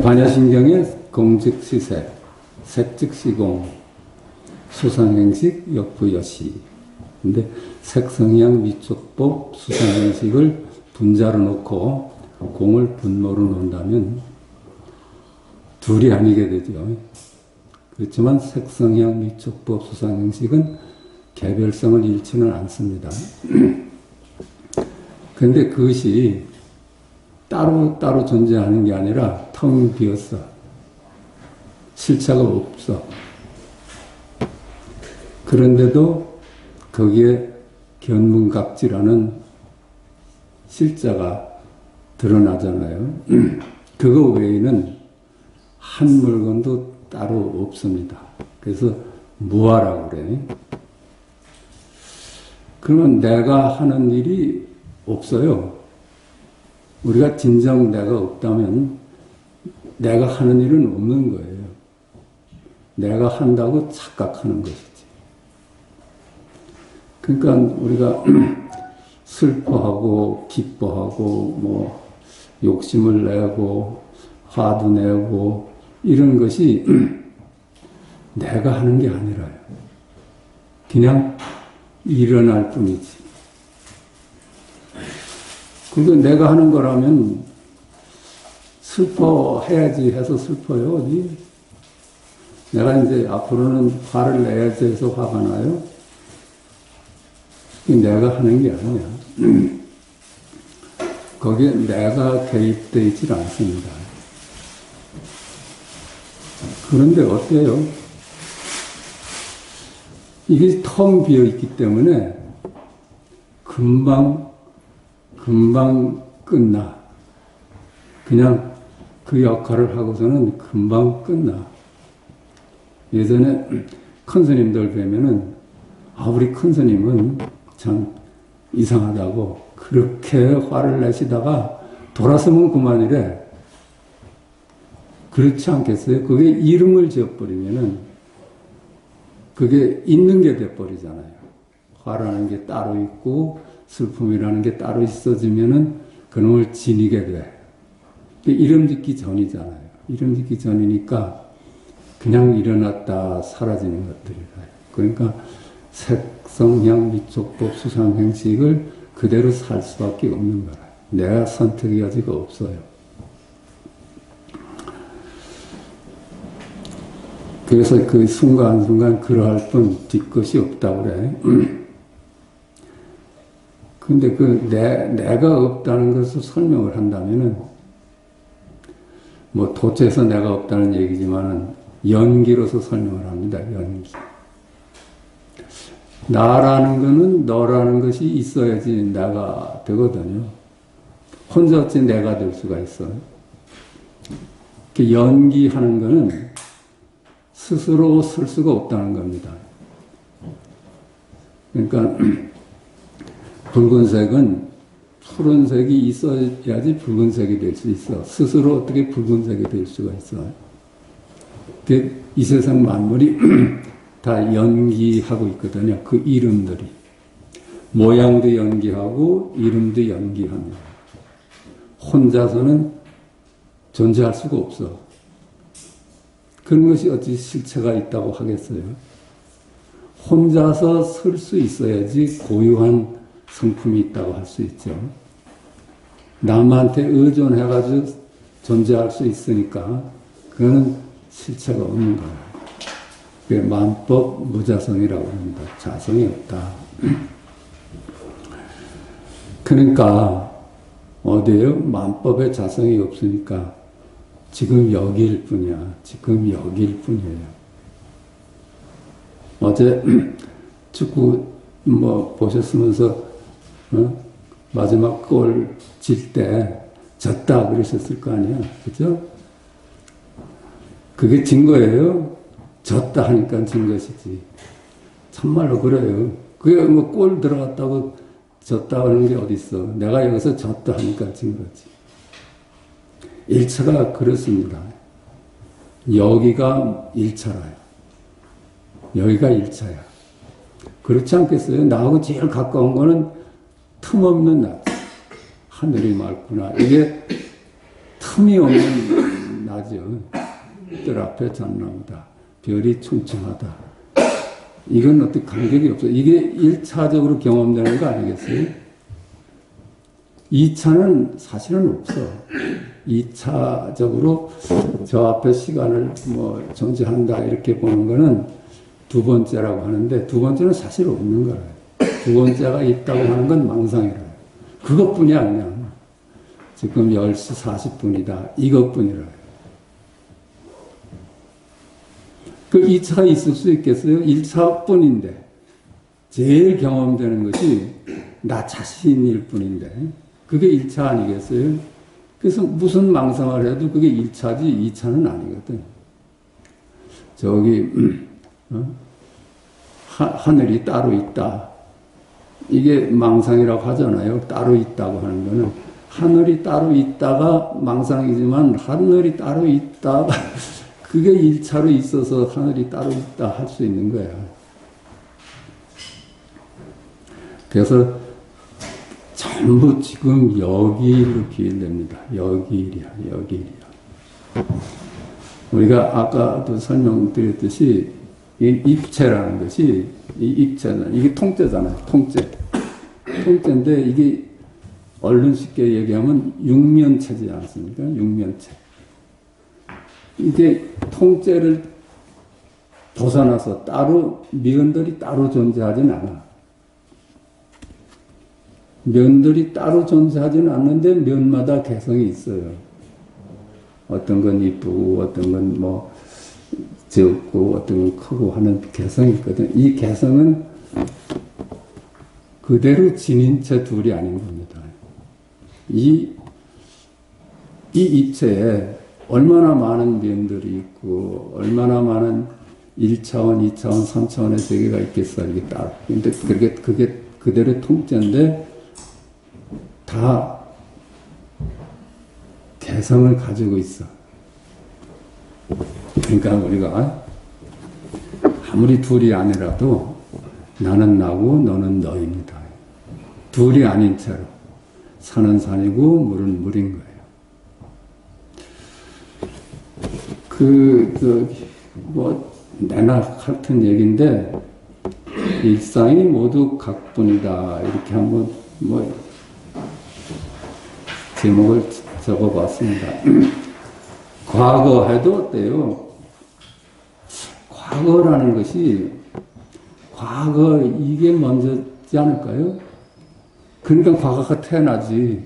반야신경의 공즉시색, 색즉시공, 수상행식, 역부여시. 근데 색성향 미촉법 수상행식을 분자로 놓고 공을 분모로 놓는다면 둘이 아니게 되죠. 그렇지만 색성향 미촉법 수상행식은 개별성을 잃지는 않습니다. 그런데 그것이 따로 존재하는 게 아니라 텅 비었어. 실체가 없어. 그런데도 거기에 견문각지라는 실자가 드러나잖아요. 그거 외에는 한 물건도 따로 없습니다. 그래서 무아라고 그래. 그러면 내가 하는 일이 없어요. 우리가 진정 내가 없다면 내가 하는 일은 없는 거예요. 내가 한다고 착각하는 것이지. 그러니까 우리가 슬퍼하고 기뻐하고 뭐 욕심을 내고 화도 내고 이런 것이 내가 하는 게 아니라요. 그냥 일어날 뿐이지. 그리고 내가 하는 거라면 슬퍼해야지 해서 슬퍼요, 어디? 내가 이제 앞으로는 화를 내야지 해서 화가 나요? 내가 하는 게 아니야. 거기에 내가 개입되어 있질 않습니다. 그런데 어때요? 이게 텅 비어 있기 때문에 금방 끝나. 그냥 그 역할을 하고서는 금방 끝나. 예전에 큰 스님들 뵈면은, 우리 큰 스님은 참 이상하다고 그렇게 화를 내시다가 돌아서면 그만이래. 그렇지 않겠어요? 그게 이름을 지어버리면은 그게 있는 게 돼버리잖아요. 화라는 게 따로 있고 슬픔이라는 게 따로 있어지면은 그놈을 지니게 돼. 이름 짓기 전이잖아요. 이름 짓기 전이니까 그냥 일어났다 사라지는 것들이라. 그러니까 색성향 미촉법 수상행식을 그대로 살 수밖에 없는 거라. 내가 선택의 여지가 없어요. 그래서 그 순간순간 그러할 뿐 뒤끝이 없다고 그래. 근데 내가 없다는 것을 설명을 한다면은, 뭐 도처에서 내가 없다는 얘기지만은 연기로서 설명을 합니다. 연기. 나라는 거는 너라는 것이 있어야지 내가 되거든요. 혼자 어찌 내가 될 수가 있어. 연기하는 거는 스스로 쓸 수가 없다는 겁니다. 그러니까 붉은색은 푸른색이 있어야지 붉은색이 될 수 있어. 스스로 어떻게 붉은색이 될 수가 있어. 이 세상 만물이 다 연기하고 있거든요. 그 이름들이. 모양도 연기하고 이름도 연기합니다. 혼자서는 존재할 수가 없어. 그런 것이 어찌 실체가 있다고 하겠어요. 혼자서 설 수 있어야지 고유한 성품이 있다고 할 수 있죠. 남한테 의존해가지고 존재할 수 있으니까 그거는 실체가 없는 거예요. 그게 만법 무자성이라고 합니다. 자성이 없다. 그러니까 어디에요? 만법에 자성이 없으니까 지금 여기일 뿐이야. 지금 여기일 뿐이에요. 어제 축구 뭐 보셨으면서 마지막 골 질 때 졌다 그러셨을 거 아니야. 그죠? 그게 진 거예요. 졌다 하니까 진 것이지. 참말로 그래요. 그게 뭐 골 들어갔다고 졌다 하는 게 어딨어. 내가 여기서 졌다 하니까 진 거지. 일차가 그렇습니다. 여기가 일차라요. 여기가 일차야. 그렇지 않겠어요? 나하고 제일 가까운 거는 틈없는 나. 하늘이 맑구나. 이게 틈이 없는 나죠. 뜰 앞에 잣나무다. 별이 충청하다. 이건 어떻게 간격이 없어요. 이게 1차적으로 경험되는 거 아니겠어요? 2차는 사실은 없어. 2차적으로 저 앞에 시간을 뭐 존재한다 이렇게 보는 거는 두 번째라고 하는데 두 번째는 사실 없는 거예요. 두 번째가 있다고 하는 건 망상이라요. 그것뿐이 아니야. 지금 10시 40분이다. 이것뿐이라요. 그 2차가 있을 수 있겠어요? 1차뿐인데 제일 경험되는 것이 나 자신일 뿐인데 그게 1차 아니겠어요? 그래서 무슨 망상을 해도 그게 1차지 2차는 아니거든. 저기 하늘이 따로 있다. 이게 망상이라고 하잖아요. 따로 있다고 하는 거는 하늘이 따로 있다가 망상이지만 하늘이 따로 있다가 그게 1차로 있어서 하늘이 따로 있다 할 수 있는 거야. 그래서 전부 지금 여기일로 기일됩니다. 여기일이야, 여기일이야. 우리가 아까도 설명드렸듯이 이 입체라는 것이 이 입체는 이게 통째잖아요. 통째인데 이게 얼른 쉽게 얘기하면 육면체지 않습니까? 육면체. 이게 통째를 벗어나서 따로 면들이 따로 존재하진 않아. 면들이 따로 존재하지는 않는데 면마다 개성이 있어요. 어떤 건 이쁘고 어떤 건 뭐 적고 어떤 건 크고 하는 개성이 있거든. 이 개성은 그대로 진인체 둘이 아닌 겁니다. 이 입체에 얼마나 많은 면들이 있고 얼마나 많은 1차원, 2차원, 3차원의 세계가 있겠어. 이게 따로. 근데 그게 그대로 통째인데 다 개성을 가지고 있어. 그러니까 우리가 아무리 둘이 아니라도 나는 나고 너는 너입니다. 둘이 아닌 채로 산은 산이고 물은 물인 거예요. 내나 같은 얘기인데, 일상이 모두 각분이다. 이렇게 한번, 제목을 적어봤습니다. 과거 해도 어때요? 과거라는 것이, 과거, 이게 먼저지 않을까요? 그러니까 과거가 태어나지.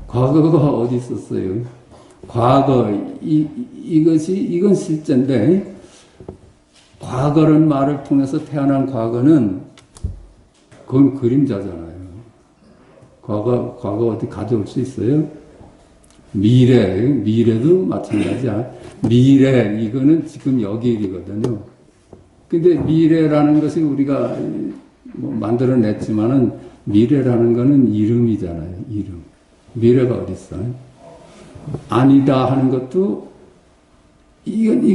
과거가 어디 있었어요? 과거, 이건 실제인데, 과거라는 말을 통해서 태어난 과거는, 그건 그림자잖아요. 과거 어디 가져올 수 있어요? 미래도 마찬가지야. 미래, 이거는 지금 여기 일이거든요. 근데 미래라는 것이 우리가 만들어냈지만은, 미래라는 거는 이름이잖아요, 이름. 미래가 어디 있어요? 아니다 하는 것도 이건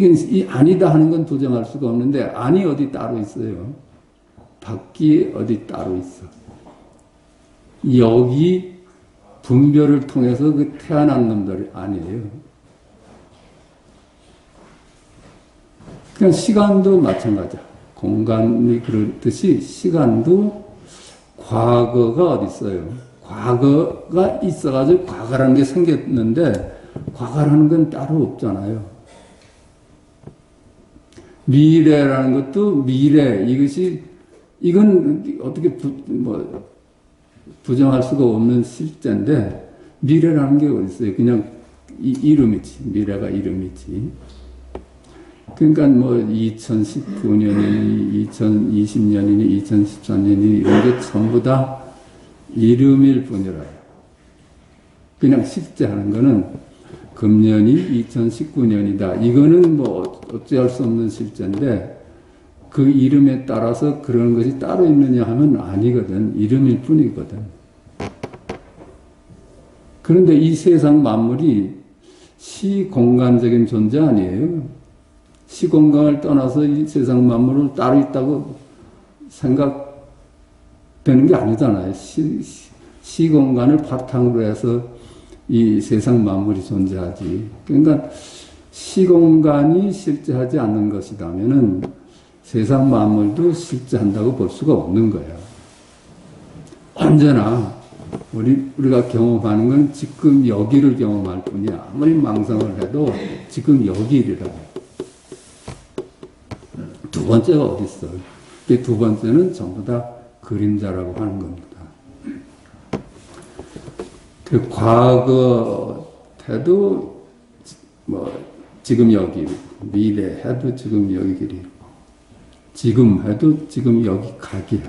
아니다 하는 건 부정할 수가 없는데 아니 어디 따로 있어요. 밖이 어디 따로 있어. 여기 분별을 통해서 그 태어난 놈들 아니에요. 그냥 시간도 마찬가지야. 공간이 그렇듯이 시간도 과거가 어디 있어요. 과거가 있어가지고 과거라는 게 생겼는데 과거라는 건 따로 없잖아요. 미래라는 것도 미래 이건 어떻게 부정할 수가 없는 실제인데 미래라는 게 어디 있어요. 그냥 이름이지. 미래가 이름이지. 그러니까 2019년이니 2020년이니 2014년이니 이런 게 전부 다 이름일 뿐이라요. 그냥 실제 하는 거는 금년이 2019년이다. 이거는 어찌할 수 없는 실제인데 그 이름에 따라서 그런 것이 따로 있느냐 하면 아니거든. 이름일 뿐이거든. 그런데 이 세상 만물이 시공간적인 존재 아니에요. 시공간을 떠나서 이 세상 만물을 따로 있다고 생각되는 게 아니잖아요. 시공간을 바탕으로 해서 이 세상 만물이 존재하지. 그러니까 시공간이 실제하지 않는 것이라면은 세상 만물도 실제한다고 볼 수가 없는 거야. 언제나 우리가 경험하는 건 지금 여기를 경험할 뿐이야. 아무리 망상을 해도 지금 여기이라. 두 번째가 어디 있어? 두 번째는 전부 다 그림자라고 하는 겁니다. 그 과거 해도 지금 여기, 미래 해도 지금 여기 길이, 지금 해도 지금 여기 각이야.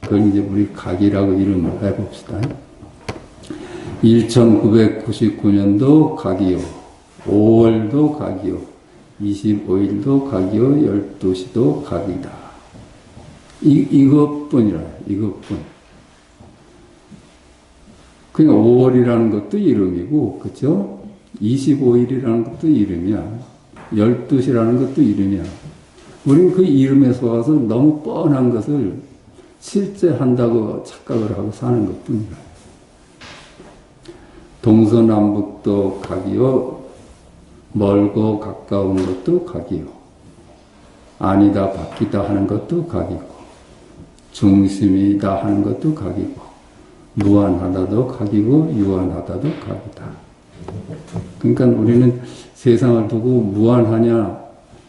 그걸 이제 우리 각이라고 이름을 해봅시다. 1999년도 각이요, 5월도 각이요, 25일도 각이요, 12시도 각이다. 이것뿐이라, 이것뿐. 그러니까 5월이라는 것도 이름이고, 그쵸? 25일이라는 것도 이름이야. 12시라는 것도 이름이야. 우리는 그 이름에 속아서 너무 뻔한 것을 실제 한다고 착각을 하고 사는 것 뿐이라. 동서남북도 각이요, 멀고 가까운 것도 각이요, 아니다 바뀌다 하는 것도 각이고, 중심이다 하는 것도 각이고, 무한하다도 각이고 유한하다도 각이다. 그러니까 우리는 세상을 두고 무한하냐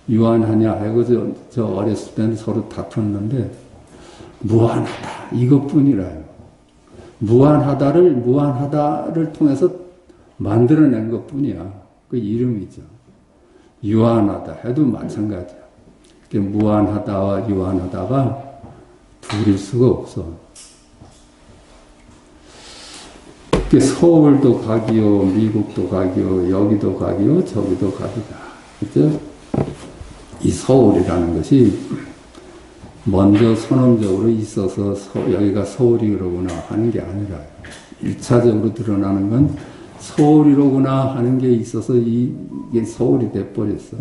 유한하냐 하고 저 어렸을 때는 서로 다퉜는데 무한하다 이것뿐이라요. 무한하다를 통해서 만들어낸 것뿐이야. 그 이름이죠. 유한하다 해도 마찬가지야. 무한하다와 유한하다가 둘일 수가 없어. 서울도 각이요, 미국도 각이요, 여기도 각이요, 저기도 각이다. 그죠? 이 서울이라는 것이 먼저 선언적으로 있어서 여기가 서울이로구나 하는 게 아니라 1차적으로 드러나는 건 서울이로구나 하는 게 있어서 이게 서울이 돼버렸어.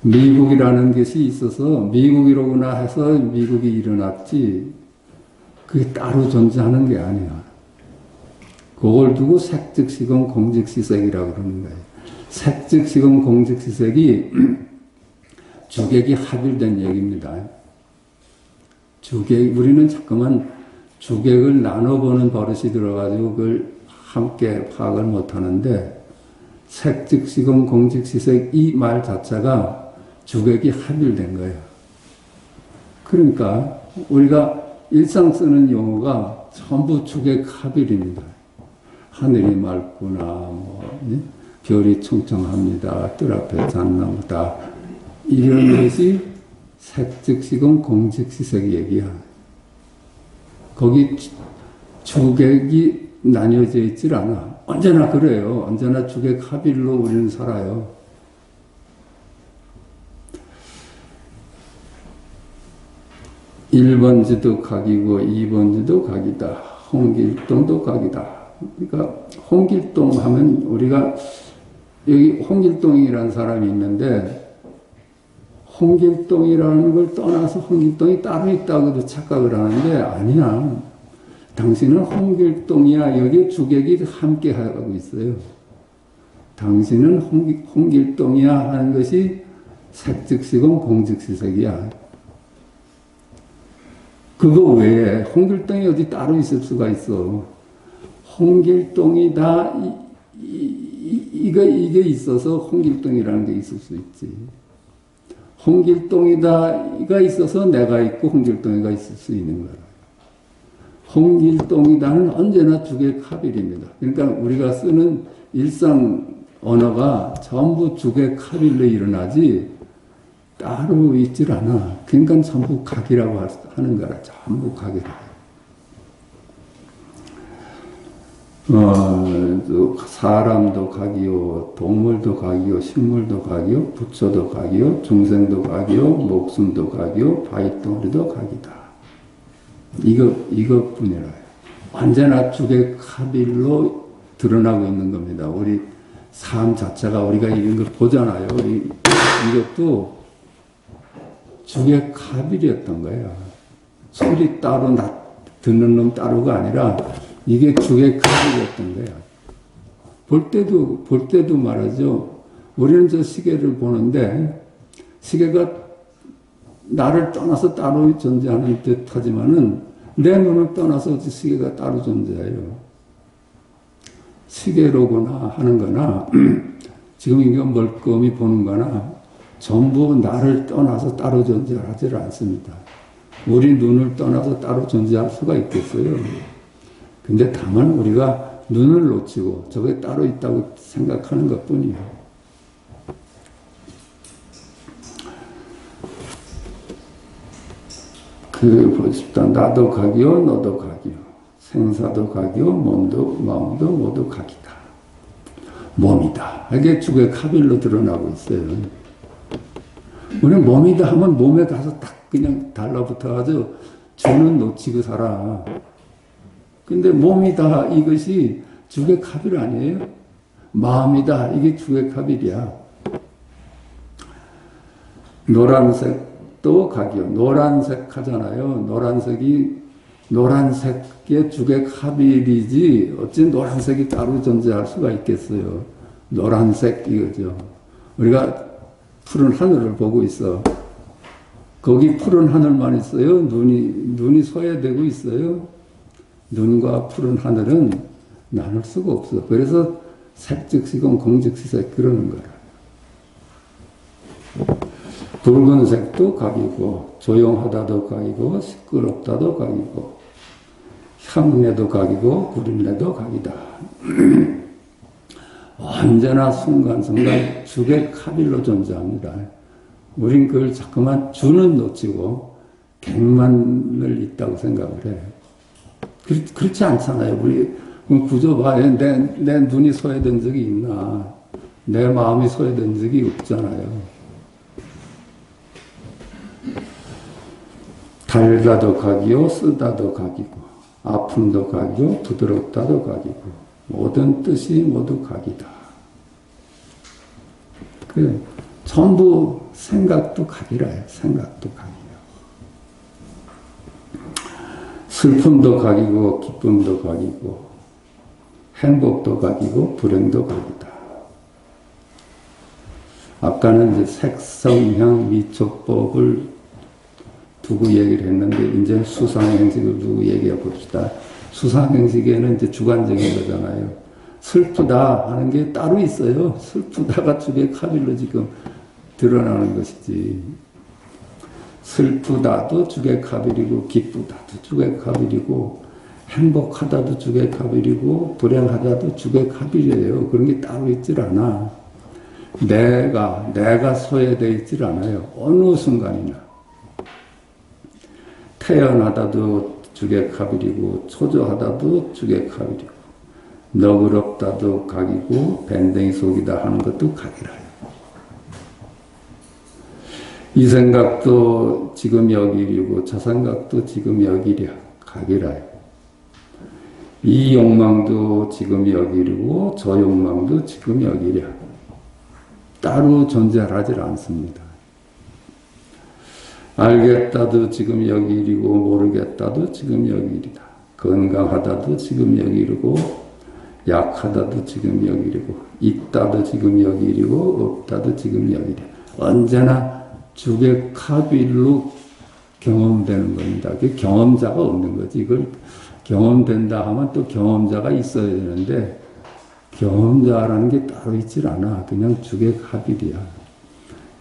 미국이라는 것이 있어서 미국이로구나 해서 미국이 일어났지 그게 따로 존재하는 게 아니야. 그걸 두고 색즉시공 공즉시색이라고 그러는 거예요. 색즉시공 공즉시색이 주객이 합일된 얘기입니다. 우리는 자꾸만 주객을 나눠보는 버릇이 들어가지고 그걸 함께 파악을 못하는데 색즉시공 공즉시색 이 말 자체가 주객이 합일된 거예요. 그러니까 우리가 일상 쓰는 용어가 전부 주객 합일입니다. 하늘이 맑구나, 별이 청청합니다, 뜰 앞에 잣나무다. 이런 것이 색즉시공 공즉시색 얘기야. 거기 주객이 나뉘어져 있질 않아. 언제나 그래요. 언제나 주객 합일로 우리는 살아요. (1번지도) 각이고 (2번지도) 각이다. 홍길동도 각이다. 그러니까 홍길동 하면 우리가 여기 홍길동이라는 사람이 있는데 홍길동이라는 걸 떠나서 홍길동이 따로 있다고도 착각을 하는데 아니야. 당신은 홍길동이야. 여기 주객이 함께 하고 있어요. 당신은 홍길동이야 하는 것이 색즉시공 공즉시색이야. 그거 외에 홍길동이 어디 따로 있을 수가 있어. 홍길동이다 이게 있어서 홍길동이라는 게 있을 수 있지. 홍길동이다가 있어서 내가 있고 홍길동이가 있을 수 있는 거야. 홍길동이다는 언제나 주객 합일입니다. 그러니까 우리가 쓰는 일상 언어가 전부 주객 합일로 일어나지 따로 있질 않아. 그러니까 전부 각이라고 하는 거라. 전부 각이라. 사람도 각이요, 동물도 각이요, 식물도 각이요, 부처도 각이요, 중생도 각이요, 목숨도 각이요, 바위덩어리도 각이다. 이것뿐이라. 언제나 주객 합일로 드러나고 있는 겁니다. 우리 삶 자체가 우리가 이런 걸 보잖아요. 이것도 주객 합일이었던 거예요. 소리 따로 듣는 놈 따로가 아니라 이게 죽의 칼이었던 거야. 볼 때도 말하죠. 우리는 저 시계를 보는데, 시계가 나를 떠나서 따로 존재하는 듯 하지만은, 내 눈을 떠나서 시계가 따로 존재해요. 시계로구나 하는 거나, 지금 이거 멀끔히 보는 거나, 전부 나를 떠나서 따로 존재하지 않습니다. 우리 눈을 떠나서 따로 존재할 수가 있겠어요. 근데 다만 우리가 눈을 놓치고 저게 따로 있다고 생각하는 것 뿐이에요. 보십시다. 나도 각이요, 너도 각이요. 생사도 각이요, 몸도, 마음도 모두 각이다. 몸이다. 이게 죽의 카빌로 드러나고 있어요. 우리는 몸이다 하면 몸에 가서 딱 그냥 달라붙어가지고 주는 놓치고 살아. 근데 몸이다 이것이 죽의 카빌 아니에요? 마음이다 이게 죽의 카빌이야. 노란색도 각이요. 노란색 하잖아요. 노란색의 죽의 카빌이지 어찌 노란색이 따로 존재할 수가 있겠어요. 노란색 이거죠. 우리가 푸른 하늘을 보고 있어. 거기 푸른 하늘만 있어요? 눈이 소외되고 있어요? 눈과 푸른 하늘은 나눌 수가 없어. 그래서 색즉시공 공즉시색 그러는 거야. 붉은색도 각이고 조용하다도 각이고 시끄럽다도 각이고 향내도 각이고 구린내도 각이다. 언제나 순간순간 죽의 카빌로 존재합니다. 우린 그걸 자꾸만 주는 놓치고 객만을 있다고 생각을 해요. 그렇지 않잖아요. 우리 구조 봐요. 내 눈이 소외된 적이 있나? 내 마음이 소외된 적이 없잖아요. 달다도 각이요, 쓰다도 각이고, 아픔도 각이요, 부드럽다도 각이고, 모든 뜻이 모두 각이다. 전부 생각도 각이라요. 생각도 각이요. 슬픔도 각이고, 기쁨도 각이고, 행복도 각이고, 불행도 각이다. 아까는 이제 색성향 미초법을 두고 얘기를 했는데, 이제 수상행식을 두고 얘기해 봅시다. 수상행식에는 이제 주관적인 거잖아요. 슬프다 하는 게 따로 있어요. 슬프다가 죽의 카빌로 지금 드러나는 것이지. 슬프다도 죽의 카빌이고, 기쁘다도 죽의 카빌이고, 행복하다도 죽의 카빌이고, 불행하다도 죽의 카빌이에요. 그런 게 따로 있질 않아. 내가 소외되어 있질 않아요. 어느 순간이나. 태연하다도 죽의 카빌이고, 초조하다도 죽의 카빌이고, 너그럽다도 각이고, 밴댕이 속이다 하는 것도 각이라요. 이 생각도 지금 여기이고, 저 생각도 지금 여기랴, 각이라요. 이 욕망도 지금 여기이고, 저 욕망도 지금 여기랴. 따로 존재하지 않습니다. 알겠다도 지금 여기 이르고 모르겠다도 지금 여기 이르다. 건강하다도 지금 여기 이르고 약하다도 지금 여기 이르고 있다도 지금 여기 이르고 없다도 지금 여기 이르. 언제나 죽의 카빌로 경험되는 겁니다. 경험자가 없는 거지. 이걸 경험된다 하면 또 경험자가 있어야 되는데 경험자라는 게 따로 있질 않아. 그냥 죽의 카빌이야.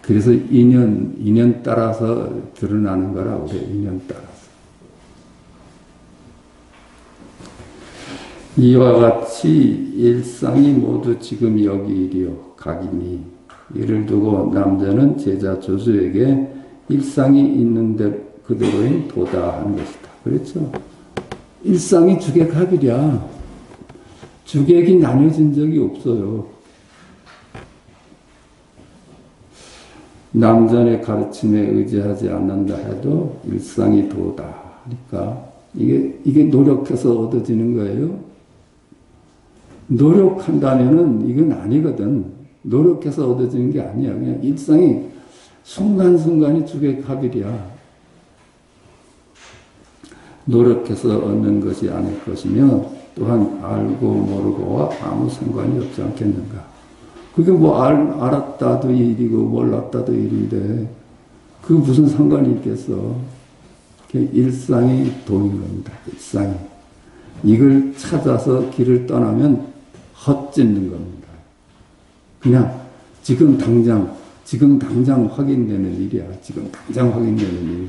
그래서 인연 따라서 드러나는 거라 그래. 인연 따라서. 이와 같이 일상이 모두 지금 여기 이리요 각이니 이를 두고 남자는 제자 조수에게 일상이 있는데 그대로인 도다 하는 것이다. 그렇죠? 일상이 주객 합이랴. 주객이 나뉘어진 적이 없어요. 남전의 가르침에 의지하지 않는다 해도 일상이 도다 하니까 이게 노력해서 얻어지는 거예요. 노력한다면은 이건 아니거든. 노력해서 얻어지는 게 아니야. 그냥 일상이 순간순간이 주객 합이랴. 노력해서 얻는 것이 아닐 것이며 또한 알고 모르고와 아무 상관이 없지 않겠는가. 그게 뭐 알았다도 일이고 몰랐다도 일인데 그 무슨 상관이 있겠어. 일상이 도인 겁니다. 일상이. 이걸 찾아서 길을 떠나면 헛짓는 겁니다. 그냥 지금 당장 확인되는 일이야. 지금 당장 확인되는 일.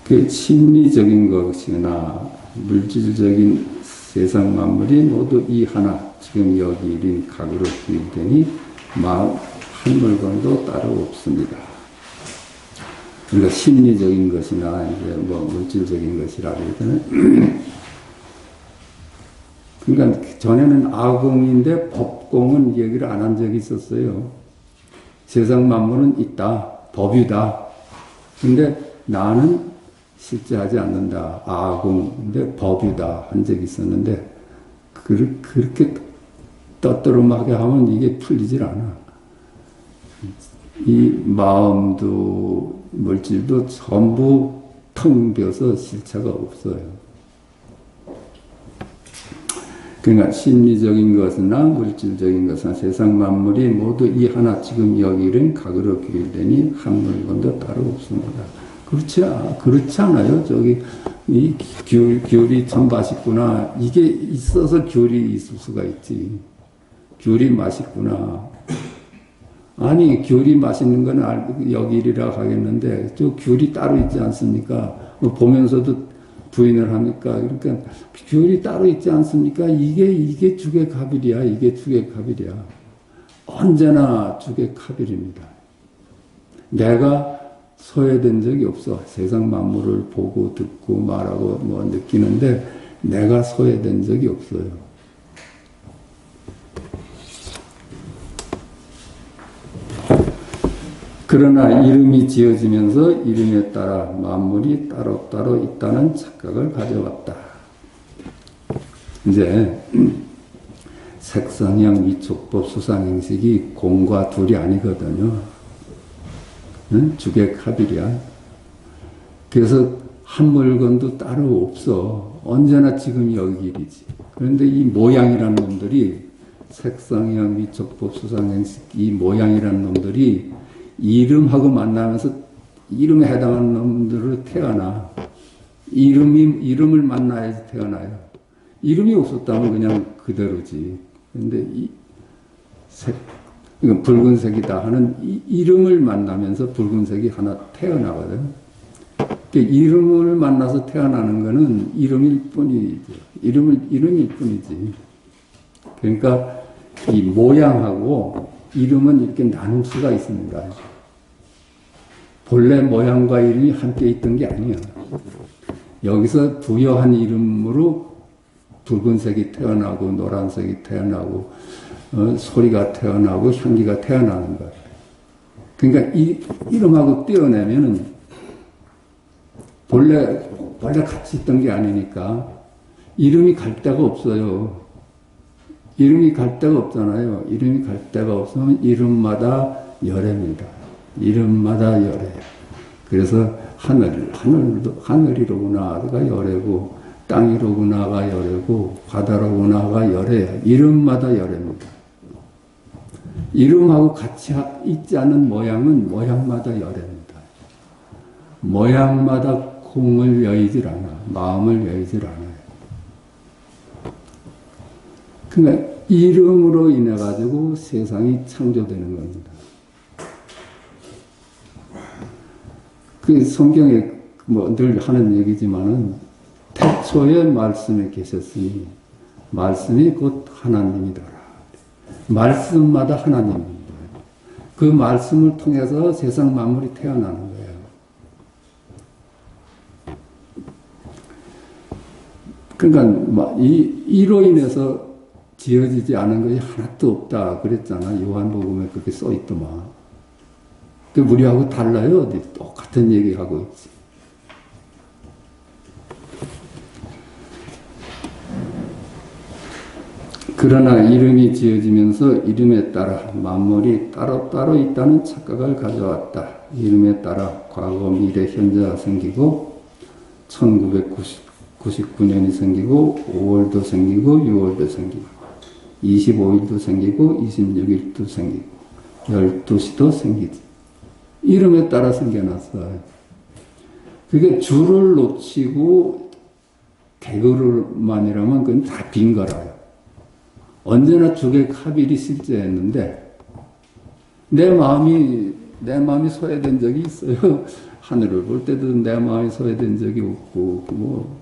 그 심리적인 것이나 물질적인 세상 만물이 모두 이 하나, 지금 여기 일인 각으로 기울되니 마음 한 물건도 따로 없습니다. 그러니까 심리적인 것이나 이제 뭐 물질적인 것이라 그러잖아요. 그러니까 전에는 아공인데 법공은 얘기를 안 한 적이 있었어요. 세상 만물은 있다, 법이다. 근데 나는 실제 하지 않는다. 아공인데 법이다 한 적이 있었는데 그렇게 떠떠름하게 하면 이게 풀리질 않아. 이 마음도 물질도 전부 텅 비어서 실체가 없어요. 그러니까 심리적인 것이나 물질적인 것이나 세상 만물이 모두 이 하나 지금 여기는 각으로 기울되니 한 물건도 따로 없습니다. 그렇지 않아요? 저기 이 귤이 참 맛있구나. 이게 있어서 귤이 있을 수가 있지. 귤이 맛있구나. 아니 귤이 맛있는 건 여기리라 하겠는데 저 귤이 따로 있지 않습니까? 보면서도 부인을 합니까? 그러니까 귤이 따로 있지 않습니까? 이게 주객합일이야. 이게 주객합일이야. 언제나 주객합일입니다. 내가 소외된 적이 없어. 세상 만물을 보고 듣고 말하고 뭐 느끼는데 내가 소외된 적이 없어요. 그러나 이름이 지어지면서 이름에 따라 만물이 따로따로 있다는 착각을 가져왔다. 이제 색상형 위촉법 수상행식이 공과 둘이 아니거든요. 주객합일이야. 그래서 한 물건도 따로 없어. 언제나 지금 여기 일이지. 그런데 이 모양이라는 놈들이 색상형 위촉법 수상행식 이 모양이라는 놈들이 이름하고 만나면서 이름에 해당하는 놈들을 태어나. 이름을 만나야지 태어나요. 이름이 없었다면 그냥 그대로지. 근데 이건 붉은색이다 하는 이름을 만나면서 붉은색이 하나 태어나거든. 그러니까 이름을 만나서 태어나는 거는 이름일 뿐이지. 이름일 뿐이지. 그러니까 이 모양하고 이름은 이렇게 나눌 수가 있습니다. 본래 모양과 이름이 함께 있던 게 아니야. 여기서 부여한 이름으로 붉은색이 태어나고 노란색이 태어나고 소리가 태어나고 향기가 태어나는 거예요. 그러니까 이 이름하고 떼어내면은 본래 같이 있던 게 아니니까 이름이 갈 데가 없어요. 이름이 갈 데가 없잖아요. 이름이 갈 데가 없으면 이름마다 열애입니다. 이름마다 열애야. 그래서 하늘이로구나가 열애고 땅이로구나가 열애고 바다로구나가 열애야. 이름마다 열애입니다. 이름하고 같이 있지 않은 모양은 모양마다 열애입니다. 모양마다 공을 여의질 않아. 마음을 여의질 않아요. 그러니까 이름으로 인해 가지고 세상이 창조되는 겁니다. 그 성경에 뭐 늘 하는 얘기지만은 태초에 말씀에 계셨으니 말씀이 곧 하나님이더라. 말씀마다 하나님입니다. 그 말씀을 통해서 세상 만물이 태어나는 거예요. 그러니까 이로 인해서 지어지지 않은 것이 하나도 없다 그랬잖아. 요한복음에 그렇게 써있더만. 그 우리하고 달라요. 어디 똑같은 얘기하고 있지. 그러나 이름이 지어지면서 이름에 따라 만물이 따로따로 있다는 착각을 가져왔다. 이름에 따라 과거, 미래, 현재가 생기고 1999년이 생기고 5월도 생기고 6월도 생기고 25일도 생기고 26일도 생기고 12시도 생기지. 이름에 따라 생겨났어요. 그게 줄을 놓치고 개그를만이라면 그건 다 빈 거라요. 언제나 죽의 카빌이 실제했는데 내 마음이 소외된 적이 있어요. 하늘을 볼 때도 내 마음이 소외된 적이 없고 뭐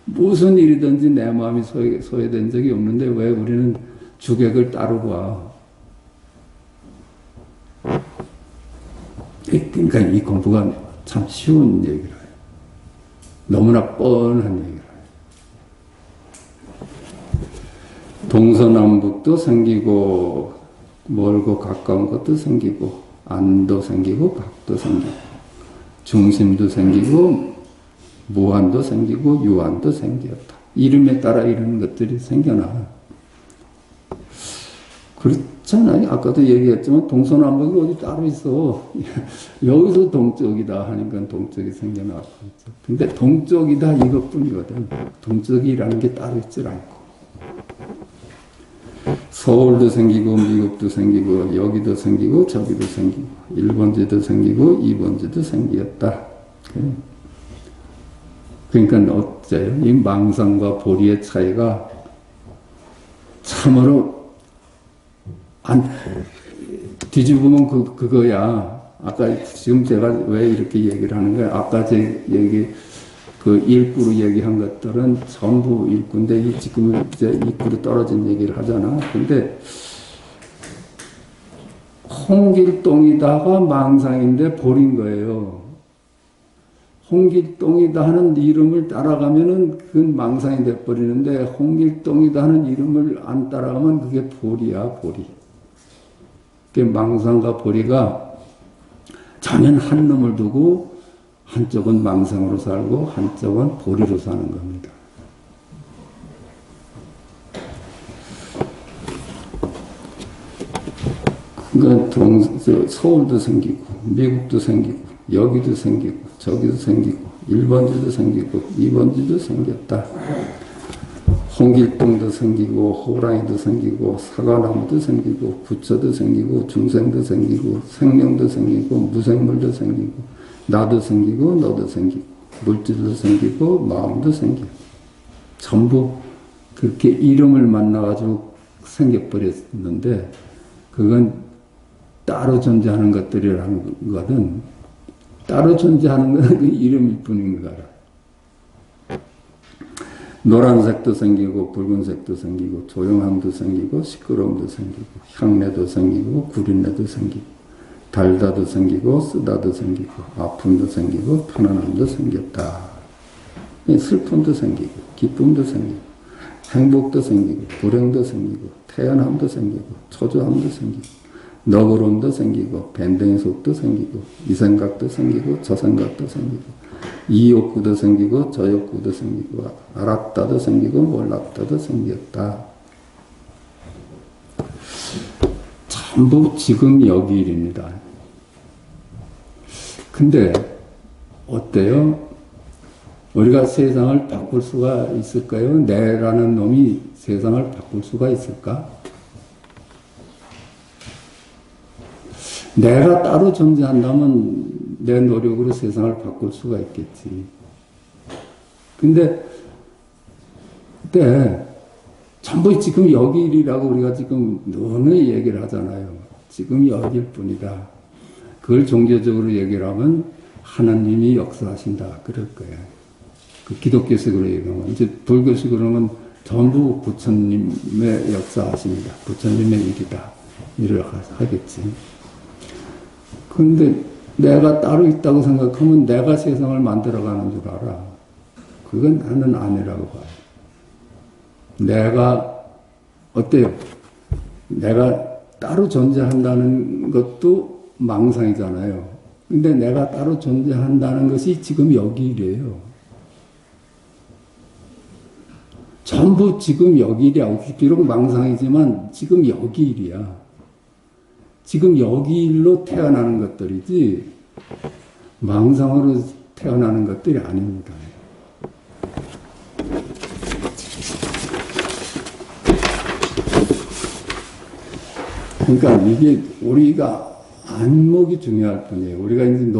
무슨 일이든지 내 마음이 소외된 적이 없는데 왜 우리는 주객을 따로 봐. 그러니까 이 공부가 참 쉬운 얘기라. 너무나 뻔한 얘기라. 동서남북도 생기고 멀고 가까운 것도 생기고 안도 생기고 밖도 생기고 중심도 생기고 무한도 생기고 유한도 생겼다. 이름에 따라 이런 것들이 생겨나. 그렇잖아요. 아까도 얘기했지만 동서남북이 어디 따로 있어. 여기서 동쪽이다 하니까 동쪽이 생겨나고. 근데 동쪽이다 이것뿐이거든. 동쪽이라는 게 따로 있질 않고. 서울도 생기고 미국도 생기고 여기도 생기고 저기도 생기고 일본지도 생기고 이번지도 생기었다. 그러니까 어째요? 이 망상과 보리의 차이가 참으로 뒤집으면 그거야. 아까 지금 제가 왜 이렇게 얘기를 하는 거야? 아까 제 얘기 그 일구로 얘기한 것들은 전부 일구인데 이 지금 이제 일구로 떨어진 얘기를 하잖아. 근데 홍길동이다가 망상인데 보린 거예요. 홍길동이다 하는 이름을 따라가면은 그건 망상이 돼버리는데 홍길동이다 하는 이름을 안 따라가면 그게 보리야, 보리. 그 망상과 보리가 전혀 한 놈을 두고 한쪽은 망상으로 살고 한쪽은 보리로 사는 겁니다. 그러니까 서울도 생기고 미국도 생기고 여기도 생기고 저기도 생기고 1번지도 생기고 2번지도 생겼다. 홍길동도 생기고 호랑이도 생기고 사과나무도 생기고 부처도 생기고 중생도 생기고 생명도 생기고 무생물도 생기고 나도 생기고 너도 생기고 물질도 생기고 마음도 생기고 전부 그렇게 이름을 만나가지고 생겨버렸는데 그건 따로 존재하는 것들이라는 거든 따로 존재하는 것은 그 이름일 뿐인 거라. 노란색도 생기고 붉은색도 생기고 조용함도 생기고 시끄러움도 생기고 향내도 생기고 구린내도 생기고 달다도 생기고 쓰다도 생기고 아픔도 생기고 편안함도 생겼다. 슬픔도 생기고 기쁨도 생기고 행복도 생기고 불행도 생기고 태연함도 생기고 초조함도 생기고 너그러움도 생기고 밴댕이 속도 생기고 이 생각도 생기고 저 생각도 생기고 이 욕구도 생기고 저 욕구도 생기고 알았다도 생기고 몰랐다도 생겼다. 전부 지금 여기 일입니다. 근데 어때요? 우리가 세상을 바꿀 수가 있을까요? 내라는 놈이 세상을 바꿀 수가 있을까? 내가 따로 존재한다면 내 노력으로 세상을 바꿀 수가 있겠지. 근데 전부 지금 여기 일이라고 우리가 지금 너무 얘기를 하잖아요. 지금 여기일 뿐이다. 그걸 종교적으로 얘기를 하면 하나님이 역사하신다. 그럴 거예요. 그 기독교식으로 얘기하면. 이제 불교식으로는 전부 부처님의 역사하십니다. 부처님의 일이다. 일을 하겠지. 근데 내가 따로 있다고 생각하면 내가 세상을 만들어가는 줄 알아. 그건 나는 아니라고 봐요. 내가 어때요? 내가 따로 존재한다는 것도 망상이잖아요. 근데 내가 따로 존재한다는 것이 지금 여기 일이에요. 전부 지금 여기 일이야. 비록 망상이지만 지금 여기 일이야. 지금 여기 일로 태어나는 것들이지 망상으로 태어나는 것들이 아닙니다. 그러니까 이게 우리가 안목이 중요할 뿐이에요. 우리가 이제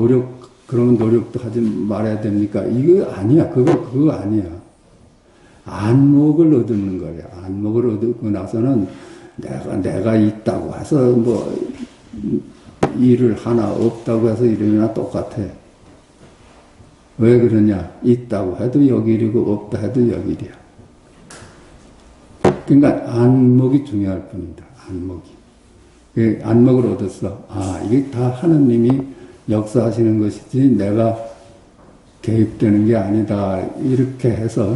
그러면 노력도 하지 말아야 됩니까? 이거 아니야. 그거 아니야. 안목을 얻는 거야. 안목을 얻고 나서는 내가 있다고 해서 뭐 일을 하나 없다고 해서 이러나 똑같아. 왜 그러냐? 있다고 해도 여기 일이고 없다 해도 여기 일이야. 그러니까 안목이 중요할 뿐이다. 안목이. 안목을 얻었어. 아, 이게 다 하느님이 역사하시는 것이지 내가 개입되는 게 아니다. 이렇게 해서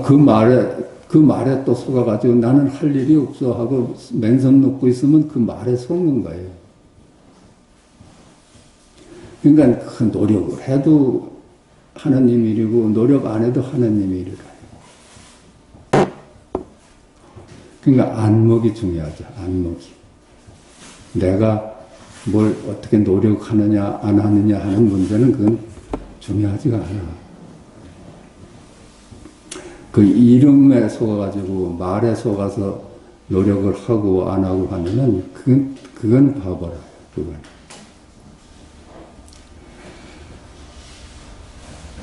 그 말에 또 속아가지고 나는 할 일이 없어 하고 맨손 놓고 있으면 그 말에 속는 거예요. 그러니까 그 노력을 해도 하느님 일이고 노력 안 해도 하느님 일이라. 그러니까 안목이 중요하죠. 안목이. 내가 뭘 어떻게 노력하느냐 안 하느냐 하는 문제는 그건 중요하지가 않아. 그 이름에 속아가지고 말에 속아서 노력을 하고 안 하고 하면은 그건 바보라요. 그건.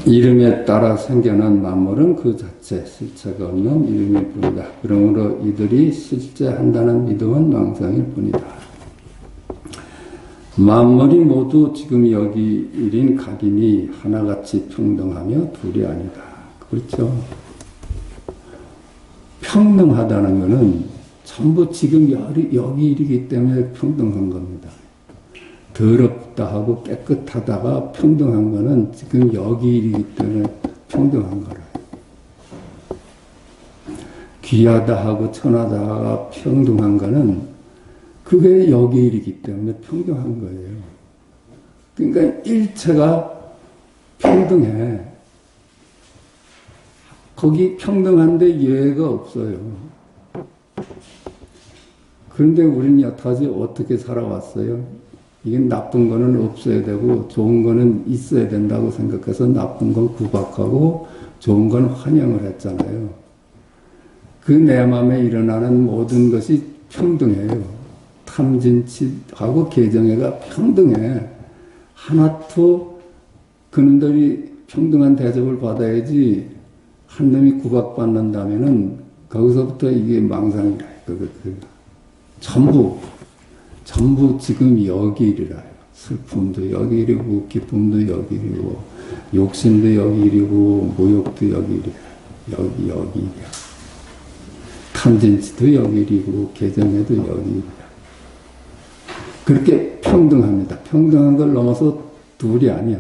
이름에 따라 생겨난 만물은 그 자체 실체가 없는 이름일 뿐이다. 그러므로 이들이 실제한다는 믿음은 망상일 뿐이다. 만물이 모두 지금 여기 일인 각인이 하나같이 평등하며 둘이 아니다. 그렇죠? 평등하다는 것은 전부 지금 여기 일이기 때문에 평등한 겁니다. 더럽다 하고 깨끗하다가 평등한 거는 지금 여기 일이기 때문에 평등한 거라요. 귀하다 하고 천하다가 평등한 거는 그게 여기 일이기 때문에 평등한 거예요. 그러니까 일체가 평등해. 거기 평등한데 예외가 없어요. 그런데 우리는 여태까지 어떻게 살아왔어요? 이게 나쁜 거는 없어야 되고 좋은 거는 있어야 된다고 생각해서 나쁜 건 구박하고 좋은 건 환영을 했잖아요. 그 내 마음에 일어나는 모든 것이 평등해요. 탐진치하고 개정애가 평등해. 하나도 그놈들이 평등한 대접을 받아야지 한 놈이 구박받는다면은 거기서부터 이게 망상이라. 전부 지금 여기 일이라요. 슬픔도 여기 일이고, 기쁨도 여기 일이고, 욕심도 여기 일이고, 모욕도 여기 일이야. 여기 일이야. 탐진치도 여기 일이고, 개정에도 여기 일이야. 그렇게 평등합니다. 평등한 걸 넘어서 둘이 아니야.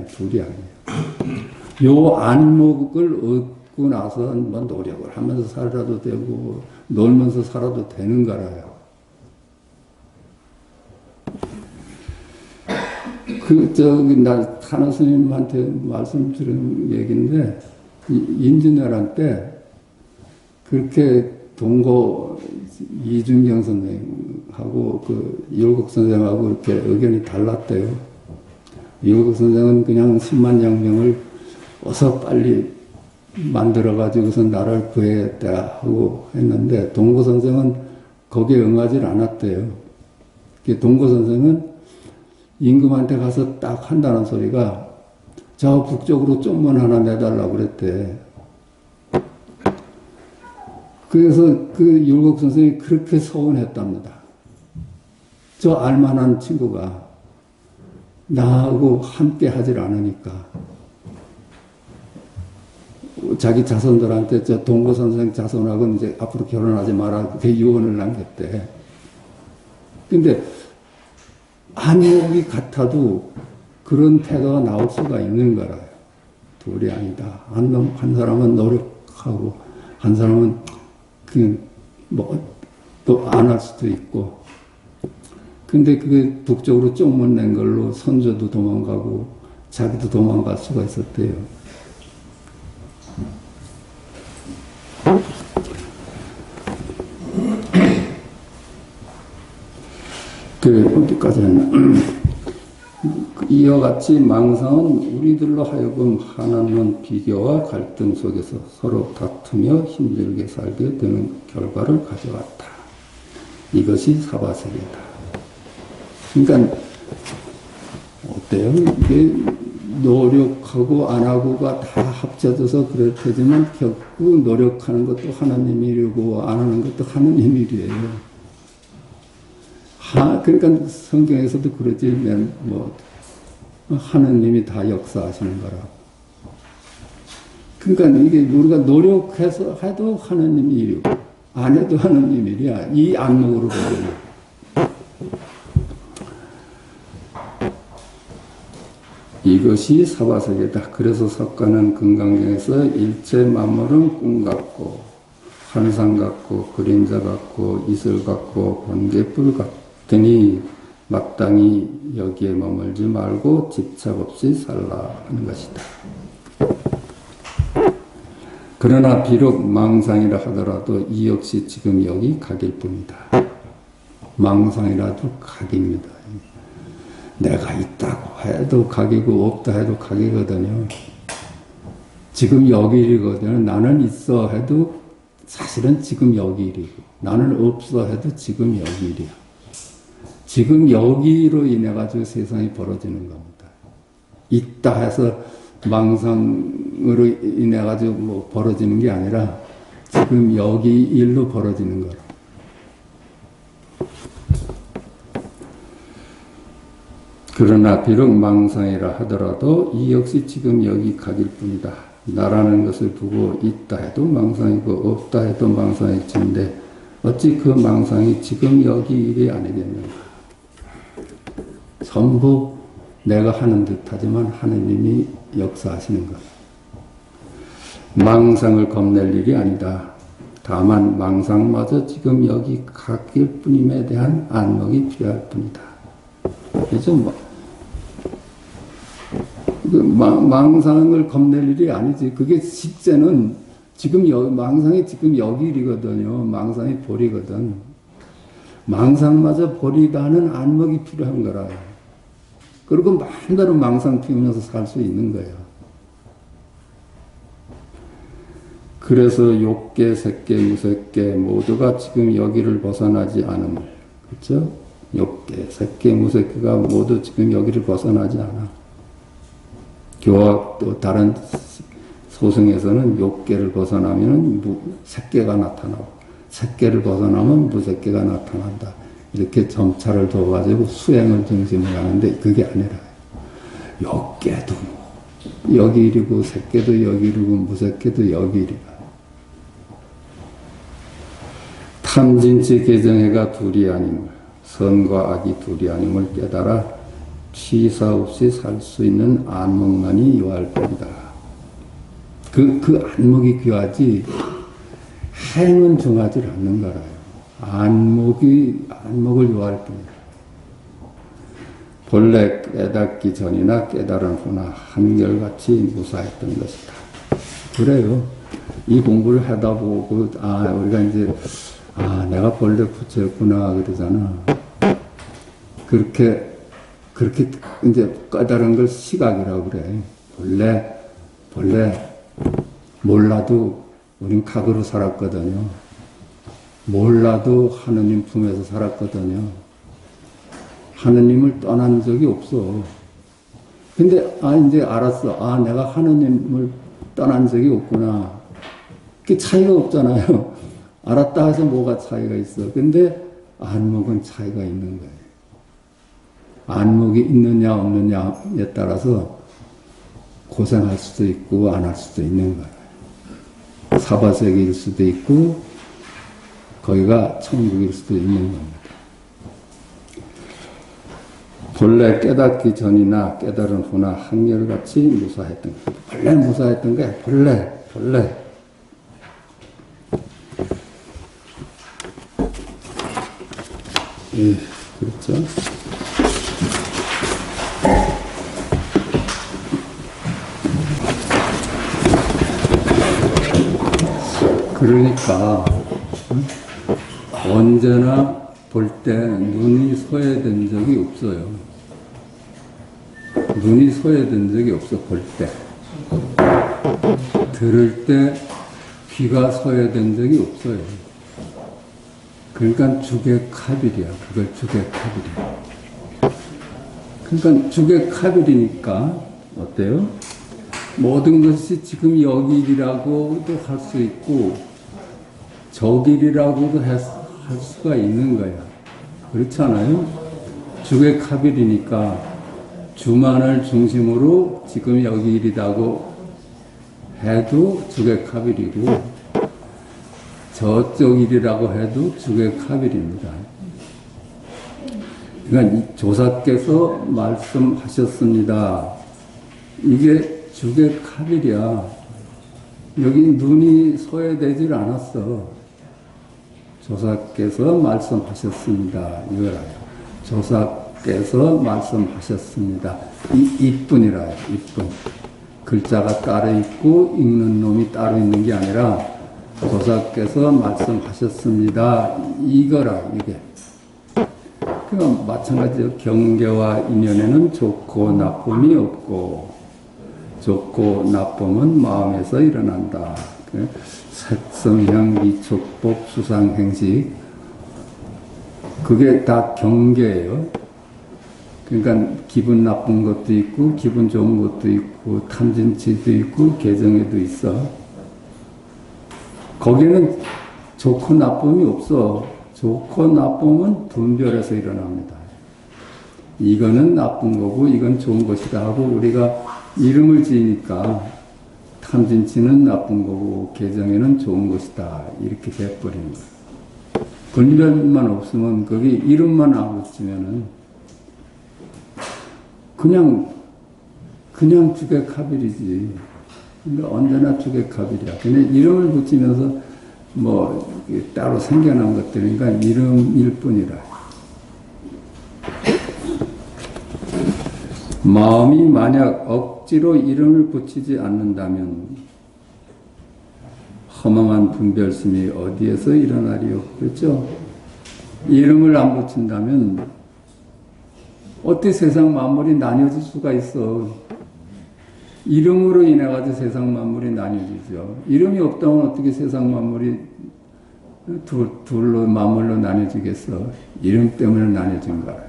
요 안목을 얻고 나서 뭐 노력을 하면서 살아도 되고, 놀면서 살아도 되는 거라요. 나 산호 스님한테 말씀드린 얘기인데, 임진왜란 때, 그렇게 동고 이준경 선생하고 이율곡 선생하고 이렇게 의견이 달랐대요. 이율곡 선생은 그냥 10만 양명을 어서 빨리 만들어가지고서 나를 구해야 하고 했는데, 동고 선생은 거기에 응하지 않았대요. 동고 선생은 임금한테 가서 딱 한다는 소리가 저 북쪽으로 좀만 하나 내달라고 그랬대. 그래서 율곡 선생이 그렇게 서운했답니다. 저 알만한 친구가 나하고 함께 하질 않으니까 자기 자손들한테 저 동고 선생 자손하고 이제 앞으로 결혼하지 마라 그 유언을 남겼대. 근데 안목이 같아도 그런 태도가 나올 수가 있는 거라요. 둘이 아니다. 한 사람은 노력하고 한 사람은 그냥 또 안 할 수도 있고. 근데 그게 북쪽으로 쪽문 낸 걸로 선조도 도망가고 자기도 도망갈 수가 있었대요. 어디까지 했나? 이와 같이 망상은 우리들로 하여금 하나님은 비교와 갈등 속에서 서로 다투며 힘들게 살게 되는 결과를 가져왔다. 이것이 사바세계다. 그러니까 어때요? 이게 노력하고 안 하고가 다 합쳐져서 그럴 테지만 결국 노력하는 것도 하나님 일이고 안 하는 것도 하나님 일이에요. 그러니까 성경에서도 그러지, 하느님이 다 역사하시는 거라고. 그러니까 이게 우리가 노력해서 해도 하느님 일이고, 안 해도 하느님 일이야. 이 안목으로 보면. 이것이 사바세계다. 그래서 석가는 금강경에서 일체 만물은 꿈 같고, 환상 같고, 그림자 같고, 이슬 같고, 번개불 같으니 마땅히 여기에 머물지 말고 집착 없이 살라 하는 것이다. 그러나 비록 망상이라 하더라도 이 역시 지금 여기 각일 뿐이다. 망상이라도 각입니다. 내가 있다고 해도 각이고 없다 해도 각이거든요. 지금 여기 일이거든요. 나는 있어 해도 사실은 지금 여기 일이고, 나는 없어 해도 지금 여기 일이야. 지금 여기로 인해 가지고 세상이 벌어지는 겁니다. 있다 해서 망상으로 인해 가지고 벌어지는 게 아니라 지금 여기 일로 벌어지는 거라. 그러나 비록 망상이라 하더라도 이 역시 지금 여기 각일 뿐이다. 나라는 것을 두고 있다 해도 망상이고 없다 해도 망상일진데 어찌 그 망상이 지금 여기 일이 아니겠는가. 전부 내가 하는 듯 하지만 하느님이 역사하시는 것. 망상을 겁낼 일이 아니다. 다만 망상마저 지금 여기 각일 뿐임에 대한 안목이 필요할 뿐이다. 그래서 망상을 겁낼 일이 아니지. 그게 실제는 지금 망상이 지금 여기 일이거든요. 망상이 볼이거든. 망상마저 볼이다는 안목이 필요한 거라. 그리고 마음대로 망상 피우면서 살 수 있는 거예요. 그래서 욕계, 색계, 무색계 모두가 지금 여기를 벗어나지 않음을. 그렇죠? 욕계, 색계, 무색계가 모두 지금 여기를 벗어나지 않아. 교학 또 다른 소승에서는 욕계를 벗어나면 색계가 나타나고, 색계를 벗어나면 무색계가 나타난다. 이렇게 점차를 둬가지고 수행을 중심으로 하는데 그게 아니라 욕계도 여기 일이고 색계도 여기 일이고 무색계도 여기 일이라. 탐진치 개정해가 둘이 아님을, 선과 악이 둘이 아님을 깨달아 취사 없이 살 수 있는 안목만이 요할 뿐이다. 그 안목이 귀하지 행은 정하지 않는 거라요. 안목을 요할 뿐이다. 본래 깨닫기 전이나 깨달은 후나 한결같이 무사했던 것이다. 그래요. 이 공부를 하다 보고 우리가 이제 내가 본래 부처였구나 그러잖아. 그렇게 이제 깨달은 걸 시각이라고 그래. 본래 몰라도 우린 각으로 살았거든요. 몰라도 하느님 품에서 살았거든요. 하느님을 떠난 적이 없어. 근데 이제 알았어. 내가 하느님을 떠난 적이 없구나. 그 차이가 없잖아요. 알았다 해서 뭐가 차이가 있어. 근데 안목은 차이가 있는 거예요. 안목이 있느냐 없느냐에 따라서 고생할 수도 있고 안 할 수도 있는 거예요. 사바세계일 수도 있고 거기가 천국일 수도 있는 겁니다. 본래 깨닫기 전이나 깨달은 후나 한결같이 무사했던 거예요. 본래 무사했던 거예요. 본래. 예, 그렇죠. 그러니까 언제나 볼 때 눈이 소외된 적이 없어요. 눈이 소외된 적이 없어, 볼 때. 들을 때 귀가 소외된 적이 없어요. 그러니까 주객카빌이야. 그걸 주객카빌이야. 그러니까 주객카빌이니까 어때요? 모든 것이 지금 여길이라고도 할 수 있고 저길이라고도 할 수가 있는 거야. 그렇지 않아요? 주객카빌이니까 주만을 중심으로 지금 여길이라고 해도 주객카빌이고 저쪽 일이라고 해도 주객카빌입니다. 그러니까 이 조사께서 말씀하셨습니다. 이게 주객카빌이야. 여기 눈이 소외되질 않았어. 조사께서 말씀하셨습니다. 이거라요. 조사께서 말씀하셨습니다. 이뿐이라요. 이뿐. 글자가 따로 있고 읽는 놈이 따로 있는 게 아니라 조사께서 말씀하셨습니다. 이거라 이게. 그럼 마찬가지로 경계와 인연에는 좋고 나쁨이 없고 좋고 나쁨은 마음에서 일어난다. 색성향 미촉법 수상행식 그게 다 경계예요. 그러니까 기분 나쁜 것도 있고 기분 좋은 것도 있고 탐진치도 있고 개정에도 있어. 거기는 좋고 나쁨이 없어. 좋고 나쁨은 분별해서 일어납니다. 이거는 나쁜 거고 이건 좋은 것이다 하고 우리가 이름을 지으니까 탐진치는 나쁜 거고 개정에는 좋은 것이다 이렇게 돼버리는 거예요. 분별만 없으면 거기 이름만 안 붙이면은 그냥 주객카빌이지. 그러니까 언제나 주객카빌이야. 근데 이름을 붙이면서 뭐 따로 생겨난 것들이니까 이름일 뿐이라. 마음이 만약 억지로 이름을 붙이지 않는다면 허망한 분별심이 어디에서 일어나리요? 그렇죠? 이름을 안 붙인다면 어떻게 세상 만물이 나뉘어질 수가 있어? 이름으로 인해 가지고 세상 만물이 나뉘어지죠. 이름이 없다면 어떻게 세상 만물이 둘로 만물로 나뉘어지겠어? 이름 때문에 나뉘어진 거예요.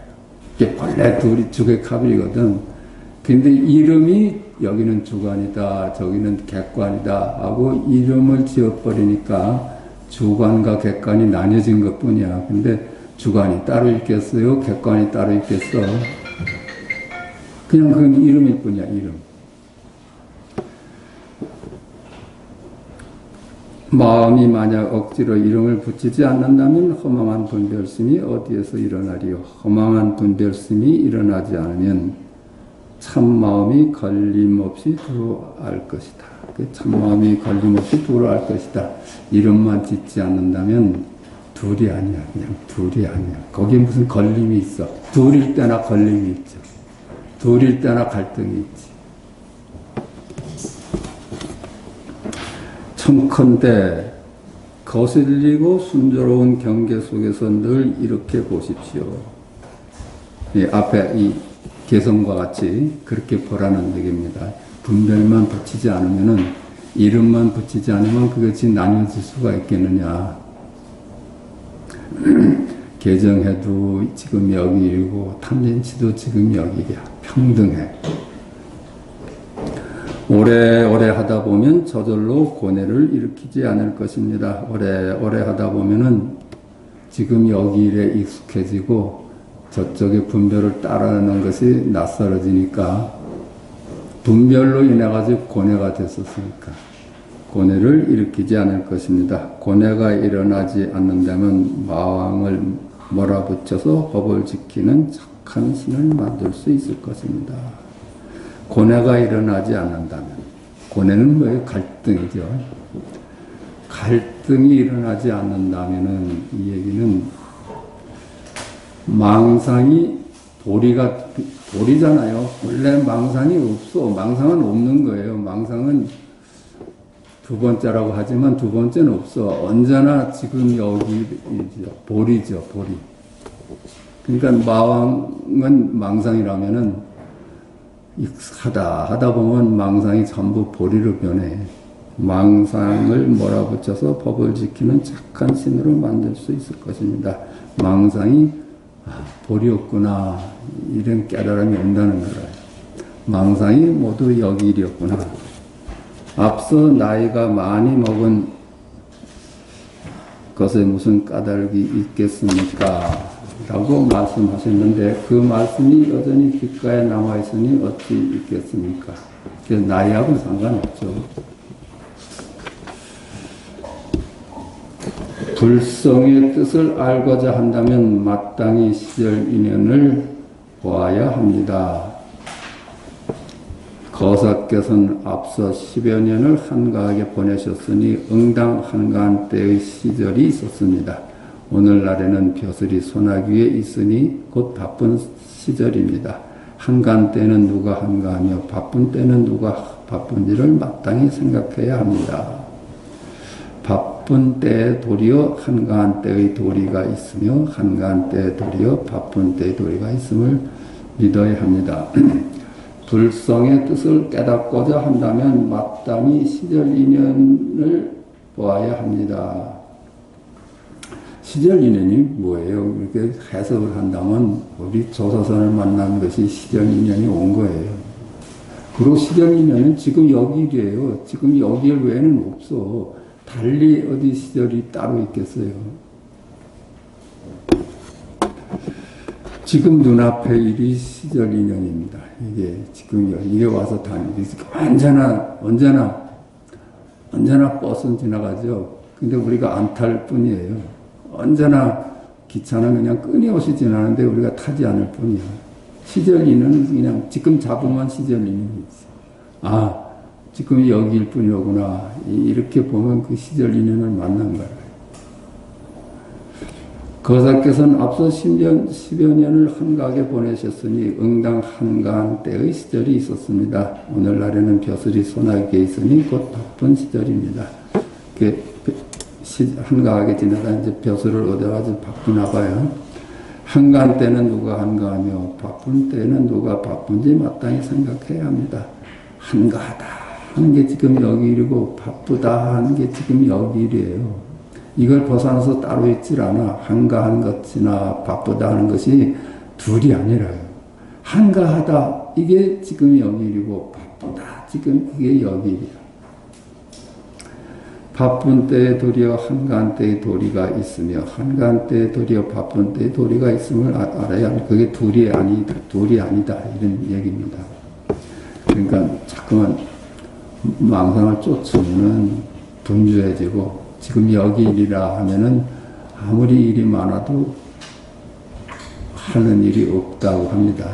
이게 본래 둘이 주객카빌이거든. 근데 이름이 여기는 주관이다, 저기는 객관이다 하고 이름을 지어버리니까 주관과 객관이 나뉘어진 것 뿐이야. 근데 주관이 따로 있겠어요? 객관이 따로 있겠어? 그냥 그건 이름일 뿐이야, 이름. 마음이 만약 억지로 이름을 붙이지 않는다면 허망한 분별심이 어디에서 일어나리요? 허망한 분별심이 일어나지 않으면 참마음이 걸림없이 들어알 것이다. 참마음이 걸림없이 들어알 것이다. 이름만 짓지 않는다면 둘이 아니야. 그냥 둘이 아니야. 거기에 무슨 걸림이 있어. 둘일 때나 걸림이 있죠. 둘일 때나 갈등이 있지. 청컨대 거슬리고 순조로운 경계 속에서 늘 이렇게 보십시오. 이 앞에 이 개성과 같이 그렇게 보라는 얘기입니다. 분별만 붙이지 않으면은 이름만 붙이지 않으면 그것이 나뉘어질 수가 있겠느냐. 개정해도 지금 여기이고 탐진치도 지금 여기야. 평등해. 오래오래 하다 보면 저절로 고뇌를 일으키지 않을 것입니다. 오래오래 하다 보면은 지금 여기 일에 익숙해지고 저쪽의 분별을 따라하는 것이 낯설어지니까 분별로 인해 가지고 고뇌가 됐었으니까 고뇌를 일으키지 않을 것입니다. 고뇌가 일어나지 않는다면 마왕을 몰아붙여서 법을 지키는 착한 신을 만들 수 있을 것입니다. 고뇌가 일어나지 않는다면, 고뇌는 뭐예요? 갈등이죠. 갈등이 일어나지 않는다면은 이 얘기는 망상이 도리잖아요. 원래 망상이 없어. 망상은 없는 거예요. 망상은 두 번째라고 하지만 두 번째는 없어. 언제나 지금 여기이죠. 보리죠, 보리. 그러니까 마왕은 망상이라면은 하다 보면 망상이 전부 보리로 변해. 망상을 몰아붙여서 법을 지키는 착한 신으로 만들 수 있을 것입니다. 망상이 보리였구나 이런 깨달음이 온다는 거예요. 망상이 모두 여기 일이었구나. 앞서 나이가 많이 먹은 것에 무슨 까닭이 있겠습니까? 라고 말씀하셨는데 그 말씀이 여전히 귓가에 남아있으니 어찌 있겠습니까? 나이하고는 상관없죠. 불성의 뜻을 알고자 한다면 마땅히 시절 인연을 보아야 합니다. 거사께서는 앞서 10여 년을 한가하게 보내셨으니 응당 한가한 때의 시절이 있었습니다. 오늘날에는 벼슬이 소나기에 있으니 곧 바쁜 시절입니다. 한가한 때는 누가 한가하며 바쁜 때는 누가 바쁜지를 마땅히 생각해야 합니다. 바쁜 때에 도리어 한가한 때의 도리가 있으며 한가한 때에 도리어 바쁜 때의 도리가 있음을 믿어야 합니다. 불성의 뜻을 깨닫고자 한다면 마땅히 시절 인연을 보아야 합니다. 시절 인연이 뭐예요? 이렇게 해석을 한다면 우리 조사선을 만난 것이 시절 인연이 온 거예요. 그리고 시절 인연은 지금 여기 일이에요. 지금 여기 일 외에는 없어. 달리 어디 시절이 따로 있겠어요. 지금 눈앞의 일이 시절 인연입니다. 이게 지금 이게 와서 다니기 언제나 버스는 지나가죠. 근데 우리가 안 탈 뿐이에요. 언제나 기차는 그냥 끊임없이 지나는데 우리가 타지 않을 뿐이야. 시절 인연은 그냥 지금 잡으면 시절 인연이지. 지금 여기일 뿐이로구나. 이렇게 보면 그 시절 인연을 만난 거예요. 거사께서는 앞서 10여 년을 한가하게 보내셨으니 응당 한가한 때의 시절이 있었습니다. 오늘날에는 벼슬이 소나기에 있으니 곧 바쁜 시절입니다. 한가하게 지내다 이제 벼슬을 얻어가지고 바쁘나 봐요. 한가한 때는 누가 한가하며 바쁜 때는 누가 바쁜지 마땅히 생각해야 합니다. 한가하다 하는 게 지금 여기 일이고 바쁘다 하는 게 지금 여기 일이에요. 이걸 벗어나서 따로 있질 않아. 한가한 것이나 바쁘다 하는 것이 둘이 아니라요. 한가하다 이게 지금 여기 일이고 바쁘다 지금 이게 여기 일이야. 바쁜 때에 도리어 한가한 때의 도리가 있으며 한가한 때에 도리어 바쁜 때의 도리가 있음을 알아야 합니다. 그게 둘이 아니다 이런 얘기입니다. 그러니까 자꾸만 망상을 쫓으면은 분주해지고 지금 여기 일이라 하면은 아무리 일이 많아도 하는 일이 없다고 합니다.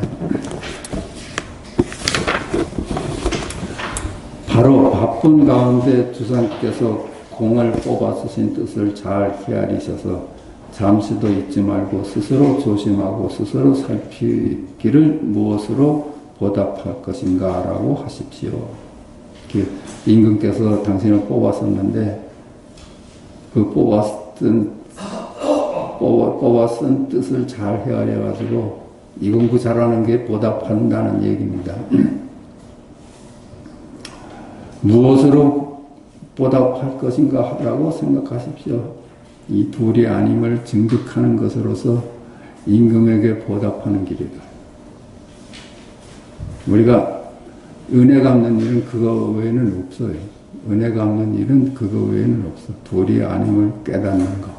바로 바쁜 가운데 주상께서 공을 뽑아 쓰신 뜻을 잘 헤아리셔서 잠시도 잊지 말고 스스로 조심하고 스스로 살피기를 무엇으로 보답할 것인가 라고 하십시오. 임금께서 당신을 뽑았었는데 그 뽑아 쓴 뜻을 잘 헤아려가지고 이 공부 잘하는 게 보답한다는 얘기입니다. 무엇으로 보답할 것인가 라고 생각하십시오. 이 둘이 아님을 증득하는 것으로서 임금에게 보답하는 길이다. 우리가 은혜 갚는 일은 그거 외에는 없어요. 은혜 갚는 일은 그거 외에는 없어. 둘이 아님을 깨닫는 것.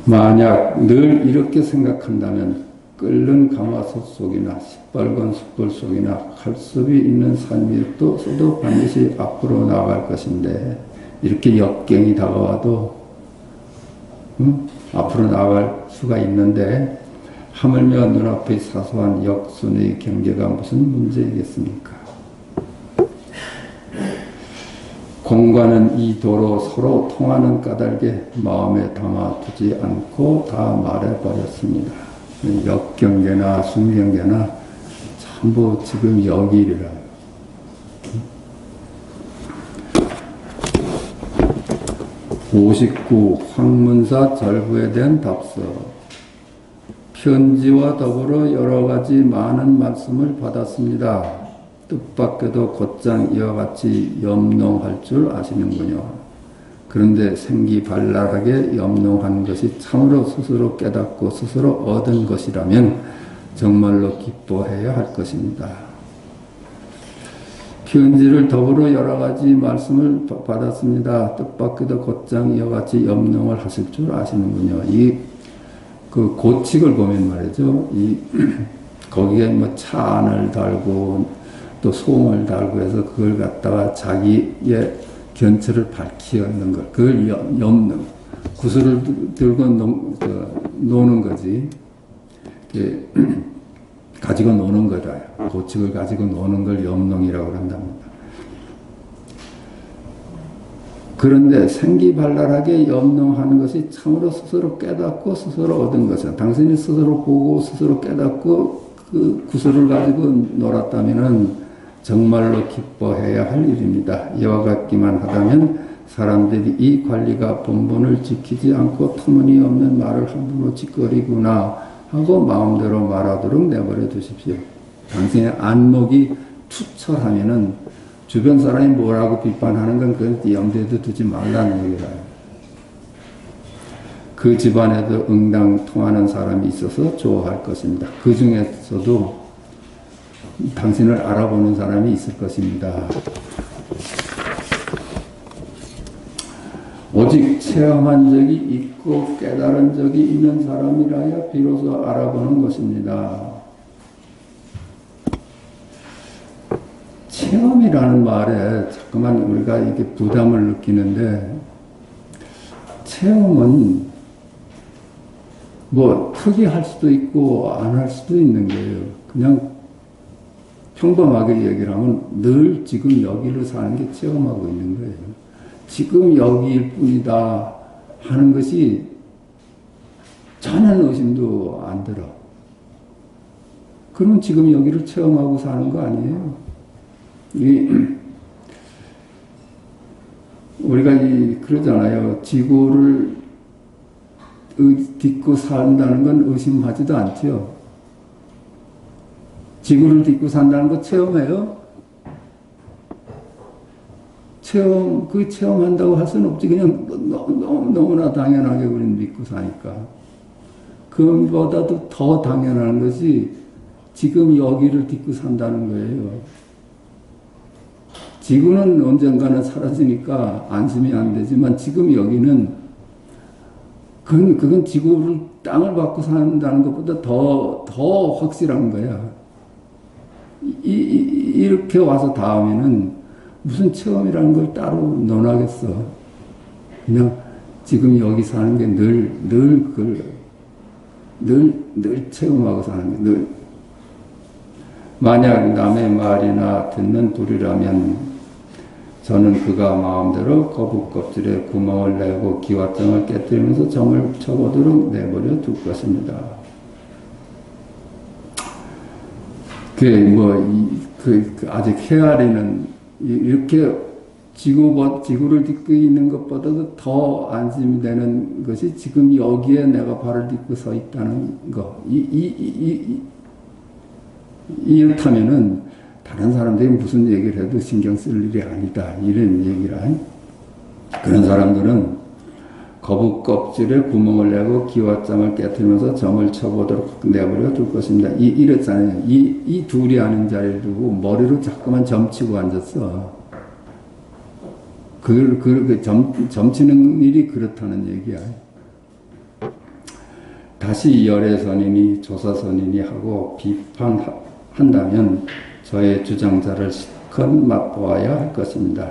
만약 늘 이렇게 생각한다면 끓는 가마솥 속이나 시뻘건 숯불 속이나 칼습이 있는 산 위에 써도 반드시 앞으로 나아갈 것인데 이렇게 역경이 다가와도 앞으로 나아갈 수가 있는데 하물며 눈앞의 사소한 역순의 경계가 무슨 문제이겠습니까? 공과는 이 도로 서로 통하는 까닭에 마음에 담아두지 않고 다 말해버렸습니다. 역경계나 순경계나 전부 지금 여기 일이라요. 고19 황문사 절부에 대한 답서. 편지와 더불어 여러 가지 많은 말씀을 받았습니다. 뜻밖에도 곧장 이와 같이 염농할 줄 아시는군요. 그런데 생기발랄하게 염농한 것이 참으로 스스로 깨닫고 스스로 얻은 것이라면 정말로 기뻐해야 할 것입니다. 편지를 더불어 여러 가지 말씀을 받았습니다. 뜻밖에도 곧장 이와 같이 염농을 하실 줄 아시는군요. 그 고칙을 보면 말이죠. 거기에 뭐 찬을 달고 또 송을 달고 해서 그걸 갖다가 자기의 견처를 밝히는 것. 그걸 염능. 구슬을 들고 노는 거지. 가지고 노는 거다. 고칙을 가지고 노는 걸 염농이라고 한답니다. 그런데 생기발랄하게 염농하는 것이 참으로 스스로 깨닫고 스스로 얻은 것이다. 당신이 스스로 보고 스스로 깨닫고 그 구슬을 가지고 놀았다면은 정말로 기뻐해야 할 일입니다. 이와 같기만 하다면 사람들이 이 관리가 본분을 지키지 않고 터무니없는 말을 함부로 짓거리구나 하고 마음대로 말하도록 내버려 두십시오. 당신의 안목이 투철하면은 주변 사람이 뭐라고 비판하는 건 그건 염두에도 두지 말라는 얘기라. 그 집안에도 응당 통하는 사람이 있어서 좋아할 것입니다. 그 중에서도 당신을 알아보는 사람이 있을 것입니다. 오직 체험한 적이 있고 깨달은 적이 있는 사람이라야 비로소 알아보는 것입니다. 체험이라는 말에 자꾸만 우리가 이렇게 부담을 느끼는데, 체험은 뭐 특이할 수도 있고 안 할 수도 있는 거예요. 그냥 평범하게 얘기를 하면 늘 지금 여기를 사는 게 체험하고 있는 거예요. 지금 여기일 뿐이다 하는 것이 전혀 의심도 안 들어. 그럼 지금 여기를 체험하고 사는 거 아니에요? 우리가 그러잖아요. 지구를 딛고 산다는 건 의심하지도 않죠. 지구를 딛고 산다는 거 체험해요? 체험한다고 할 수는 없지. 그냥 너무나 당연하게 우리는 믿고 사니까. 그보다도 더 당연한 것이 지금 여기를 딛고 산다는 거예요. 지구는 언젠가는 사라지니까 안심이 안 되지만 지금 여기는 그건 지구를 땅을 받고 산다는 것보다 더 확실한 거야. 이렇게 와서 다음에는 무슨 체험이라는 걸 따로 논하겠어. 그냥 지금 여기 사는 게 늘 체험하고 사는 게 늘. 만약 남의 말이나 듣는 둘이라면 저는 그가 마음대로 거북 껍질에 구멍을 내고 기왓장을 깨뜨리면서 정을 쳐보도록 내버려 둘 것입니다. 아직 헤아리는, 이렇게 지구를 딛고 있는 것보다도 더 안심이 되는 것이 지금 여기에 내가 발을 딛고 서 있다는 거. 이렇다면은 다른 사람들이 무슨 얘기를 해도 신경 쓸 일이 아니다. 이런 얘기라. 그런 사람들은 거북 껍질에 구멍을 내고 기왓장을 깨뜨리면서 점을 쳐보도록 내버려 둘 것입니다. 이랬잖아요. 이 둘이 아는 자리를 두고 머리로 자꾸만 점치고 앉았어. 점치는 일이 그렇다는 얘기야. 다시 열애선인이 조사선인이 하고 비판한다면 저의 주장자를 실컷 맛보아야 할 것입니다.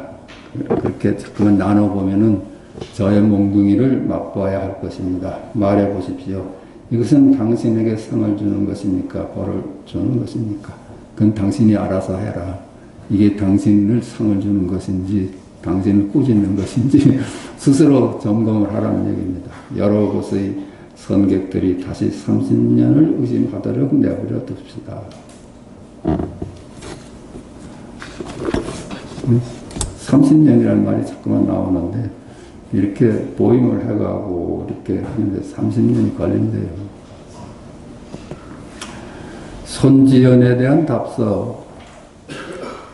그렇게 그건 나눠보면은 저의 몽둥이를 맛보아야 할 것입니다. 말해보십시오. 이것은 당신에게 상을 주는 것입니까? 벌을 주는 것입니까? 그건 당신이 알아서 해라. 이게 당신을 상을 주는 것인지 당신을 꾸짖는 것인지 스스로 점검을 하라는 얘기입니다. 여러 곳의 선객들이 다시 30년을 의심하도록 내버려 둡시다. 30년이라는 말이 자꾸만 나오는데 이렇게 보임을 해가고 이렇게 하는데 30년이 걸린대요. 손지연에 대한 답서.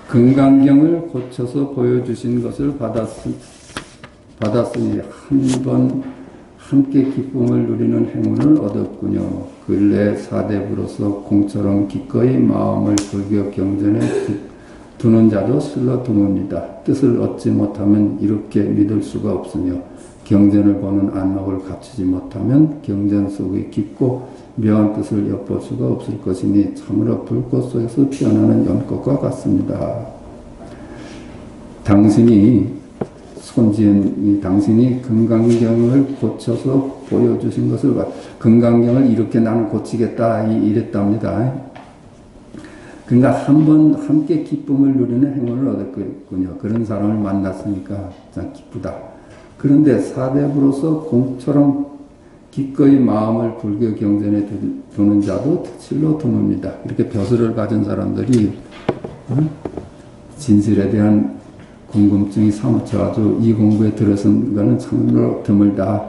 금강경을 고쳐서 보여주신 것을 받았으니 한 번 함께 기쁨을 누리는 행운을 얻었군요. 근래 사대부로서 공처럼 기꺼이 마음을 불교 경전에 두는 자도 슬러 드뭅니다. 뜻을 얻지 못하면 이렇게 믿을 수가 없으며 경전을 보는 안목을 갖추지 못하면 경전 속의 깊고 묘한 뜻을 엿볼 수가 없을 것이니 참으로 불꽃 속에서 피어나는 연꽃과 같습니다. 당신이 금강경을 고쳐서 보여주신 것을 금강경을 이렇게 나는 고치겠다 이랬답니다. 그러니까 한 번 함께 기쁨을 누리는 행운을 얻었군요. 그런 사람을 만났으니까 참 기쁘다. 그런데 사대부로서 공처럼 기꺼이 마음을 불교 경전에 두는 자도 실로 드뭅니다. 이렇게 벼슬을 가진 사람들이 진실에 대한 궁금증이 사무쳐가지고 이 공부에 들어선 것은 참으로 드물다.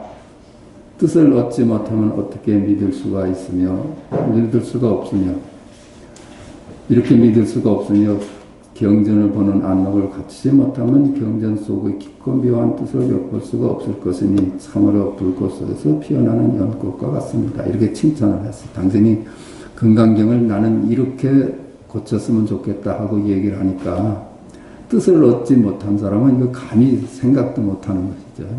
뜻을 얻지 못하면 어떻게 믿을 수가 있으며 믿을 수가 없으며 이렇게 믿을 수가 없으며 경전을 보는 안목을 갖추지 못하면 경전 속의 깊고 묘한 뜻을 엿볼 수가 없을 것이니 참으로 불꽃 속에서 피어나는 연꽃과 같습니다. 이렇게 칭찬을 했어요. 당신이 금강경을 나는 이렇게 고쳤으면 좋겠다 하고 얘기를 하니까 뜻을 얻지 못한 사람은 이거 감히 생각도 못하는 것이죠.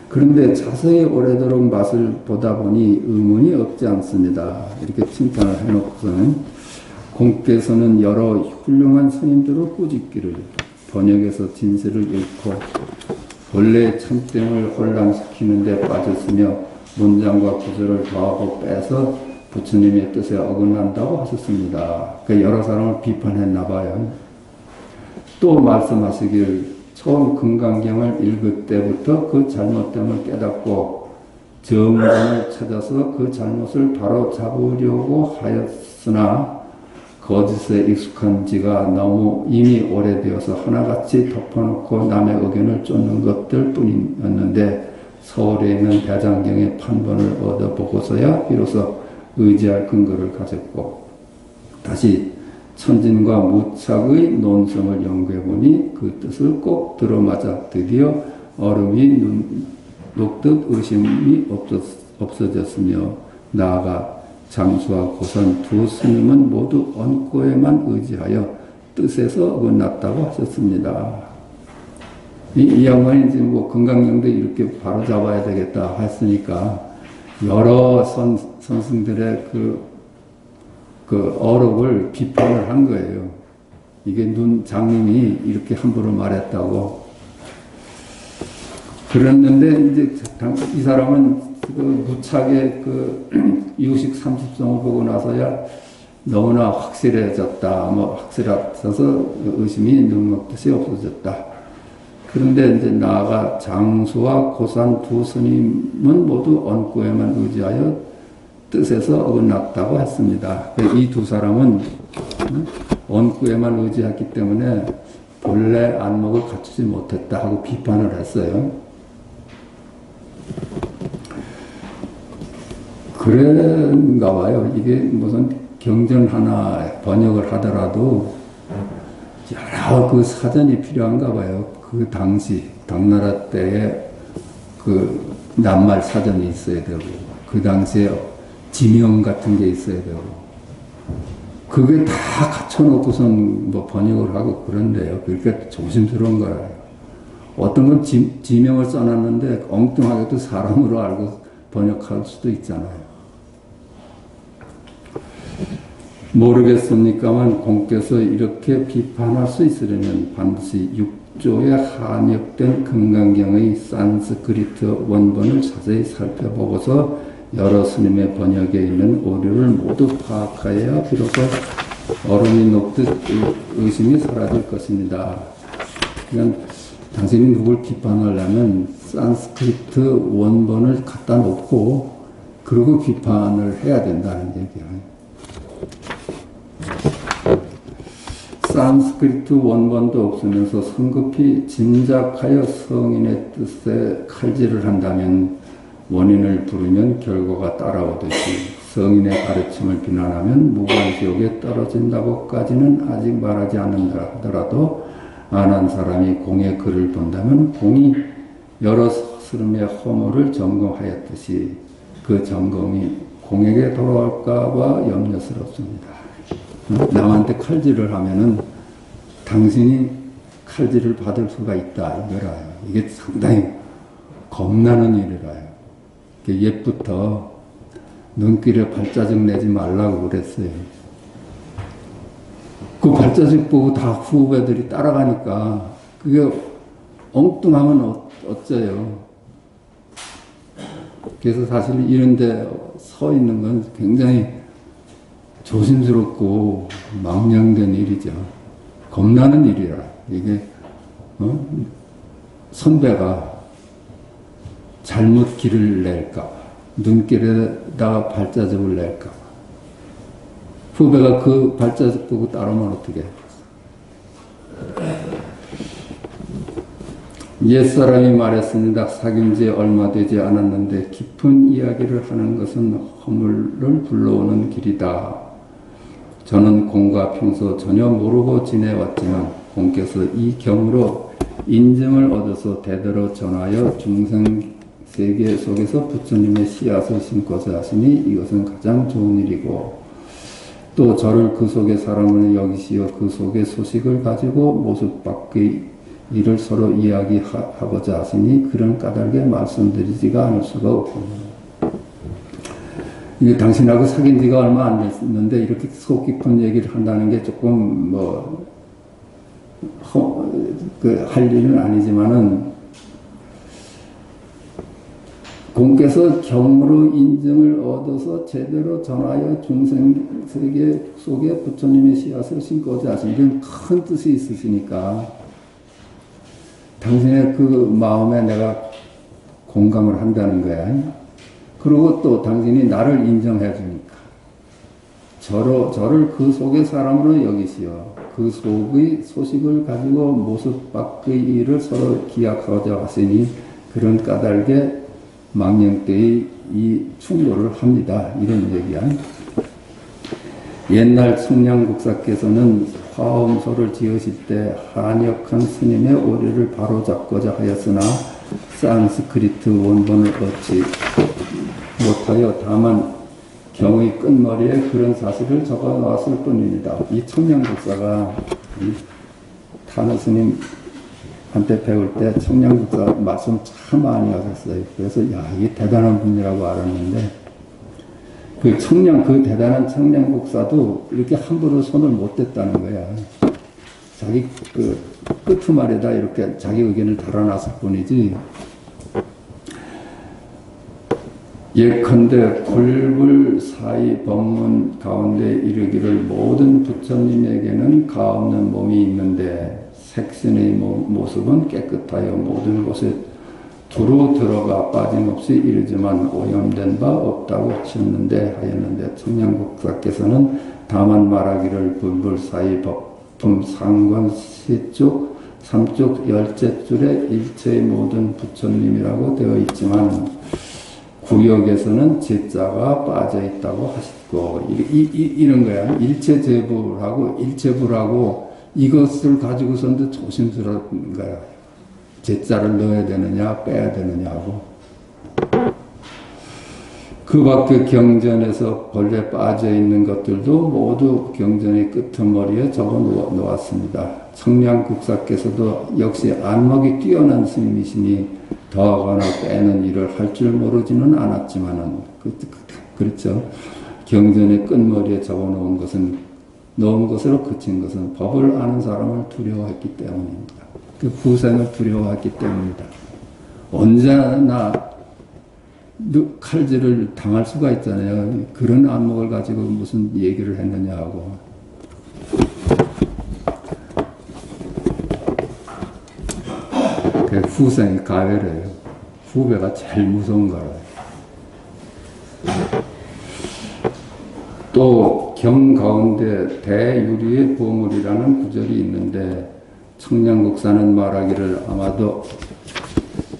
그런데 자세히 오래도록 맛을 보다 보니 의문이 없지 않습니다. 이렇게 칭찬을 해놓고서는 공께서는 여러 훌륭한 스님들을 꾸짖기를 번역에서 진실을 잃고 본래 참됨을 혼란시키는 데 빠졌으며 문장과 구절을 더하고 빼서 부처님의 뜻에 어긋난다고 하셨습니다. 그러니까 여러 사람을 비판했나 봐요. 또 말씀하시길 처음 금강경을 읽을 때부터 그 잘못됨을 깨닫고 정정을 찾아서 그 잘못을 바로 잡으려고 하였으나 거짓에 익숙한 지가 너무 이미 오래되어서 하나같이 덮어놓고 남의 의견을 쫓는 것들 뿐이었는데 서울에 있는 대장경의 판본을 얻어보고서야 비로소 의지할 근거를 가졌고 다시 천진과 무착의 논성을 연구해보니 그 뜻을 꼭 들어맞아 드디어 얼음이 녹듯 의심이 없어졌으며 나아가 장수와 고선 두 스님은 모두 언고에만 의지하여 뜻에서 어긋났다고 하셨습니다. 이 양반이 이제 뭐 금강경도 이렇게 바로 잡아야 되겠다 했으니까 여러 선승들의 그 어록을 비판을 한 거예요. 이게 장님이 이렇게 함부로 말했다고. 그랬는데 이제 이 사람은 그 무착의 그 이유식 30성을 보고 나서야 너무나 확실해졌다. 확실해져서 의심이 눈먹듯이 없어졌다. 그런데 이제 나아가 장수와 고산 두 스님은 모두 언고에만 의지하여 뜻에서 어긋났다고 했습니다. 이 두 사람은 언고에만 의지했기 때문에 본래 안목을 갖추지 못했다 하고 비판을 했어요. 그런가 봐요. 이게 무슨 경전 하나 번역을 하더라도 여러 그 사전이 필요한가 봐요. 그 당시 당나라 때에 그 낱말 사전이 있어야 되고 그 당시에 지명 같은 게 있어야 되고 그게 다 갖춰놓고선 뭐 번역을 하고 그런데요. 그러니까 조심스러운 거라요. 어떤 건 지명을 써놨는데 엉뚱하게도 사람으로 알고 번역할 수도 있잖아요. 모르겠습니까만 공께서 이렇게 비판할 수 있으려면 반드시 6조에 한역된 금강경의 산스크리트 원본을 자세히 살펴보고서 여러 스님의 번역에 있는 오류를 모두 파악하여야 비로소 얼음이 녹듯 의심이 사라질 것입니다. 그러니까 당신이 누굴 비판하려면 산스크리트 원본을 갖다 놓고 그러고 비판을 해야 된다는 얘기예요. 산스크리트 원본도 없으면서 성급히 짐작하여 성인의 뜻에 칼질을 한다면 원인을 부르면 결과가 따라오듯이 성인의 가르침을 비난하면 무관지옥에 떨어진다고까지는 아직 말하지 않는다 하더라도 안한 사람이 공의 글을 본다면 공이 여러 스름의 허물을 점검하였듯이 그 점검이 공에게 돌아올까봐 염려스럽습니다. 남한테 칼질을 하면은 당신이 칼질을 받을 수가 있다 이거라요. 이게 상당히 겁나는 일이라요. 옛부터 눈길에 발자국 내지 말라고 그랬어요. 그 발자국 보고 다 후배들이 따라가니까 그게 엉뚱하면 어째요. 그래서 사실 이런 데 서 있는 건 굉장히 조심스럽고 망령된 일이죠. 겁나는 일이라. 이게 선배가 잘못 길을 낼까 봐, 눈길에다가 발자국을 낼까 봐. 후배가 그 발자국 보고 따르면 어떻게 해? 옛사람이 말했습니다. 사귄 지 얼마 되지 않았는데 깊은 이야기를 하는 것은 허물을 불러오는 길이다. 저는 공과 평소 전혀 모르고 지내왔지만 공께서 이 경으로 인증을 얻어서 대대로 전하여 중생 세계 속에서 부처님의 씨앗을 심고자 하시니 이것은 가장 좋은 일이고 또 저를 그 속의 사람을 여기시어 그 속의 소식을 가지고 모습 밖의 일을 서로 이야기하고자 하시니 그런 까닭에 말씀드리지가 않을 수가 없습니다. 이게 당신하고 사귄 지가 얼마 안 됐는데 이렇게 속 깊은 얘기를 한다는 게 조금 할 일은 아니지만은 공께서 경으로 인정을 얻어서 제대로 전하여 중생 세계 속에 부처님의 씨앗을 심고자 하신 이런 큰 뜻이 있으시니까 당신의 그 마음에 내가 공감을 한다는 거야. 그리고 또 당신이 나를 인정해 주니까 저를 그 속의 사람으로 여기시어 그 속의 소식을 가지고 모습 밖의 일을 서로 기약하고자 하시니 그런 까닭에 망령때의 이 충돌을 합니다. 이런 얘기야. 옛날 청량국사께서는 화엄소를 지으실 때 한역한 스님의 오류를 바로잡고자 하였으나 산스크리트 원본을 얻지 못하여 다만 경의 끝머리에 그런 사실을 적어 놓았을 뿐입니다. 이 청량국사가 타노 스님한테 배울 때 청량국사 말씀 참 많이 하셨어요. 그래서 이게 대단한 분이라고 알았는데 그 대단한 청량국사도 이렇게 함부로 손을 못 댔다는 거야. 자기 그 끄트말에다 이렇게 자기 의견을 달아놨을 뿐이지. 예컨대 불불사의 법문 가운데 이르기를 모든 부처님에게는 가없는 몸이 있는데 색신의 모습은 깨끗하여 모든 곳에 두루 들어가 빠짐없이 이르지만 오염된 바 없다고 하였는데 청량국사께서는 다만 말하기를 불불사의 법품 상관 시쪽 삼쪽 열째 줄에 일체의 모든 부처님이라고 되어 있지만 구역에서는 제자가 빠져 있다고 하시고 이런 거야. 일체부라고 이것을 가지고서는 조심스러운 거야. 제자를 넣어야 되느냐 빼야 되느냐고. 그 밖에 경전에서 본래 빠져 있는 것들도 모두 경전의 끄트머리에 적어 놓았습니다. 청량국사께서도 역시 안목이 뛰어난 스님이시니 더하거나 빼는 일을 할 줄 모르지는 않았지만은 그렇죠. 경전의 끝머리에 적어 놓은 것으로 그친 것은 법을 아는 사람을 두려워했기 때문입니다. 그 후생을 두려워했기 때문이다. 언제나 칼질을 당할 수가 있잖아요. 그런 안목을 가지고 무슨 얘기를 했느냐 하고. 그 후생이 가외래요. 후배가 제일 무서운 거라. 또 경 가운데 대유리의 보물이라는 구절이 있는데 청량국사는 말하기를 아마도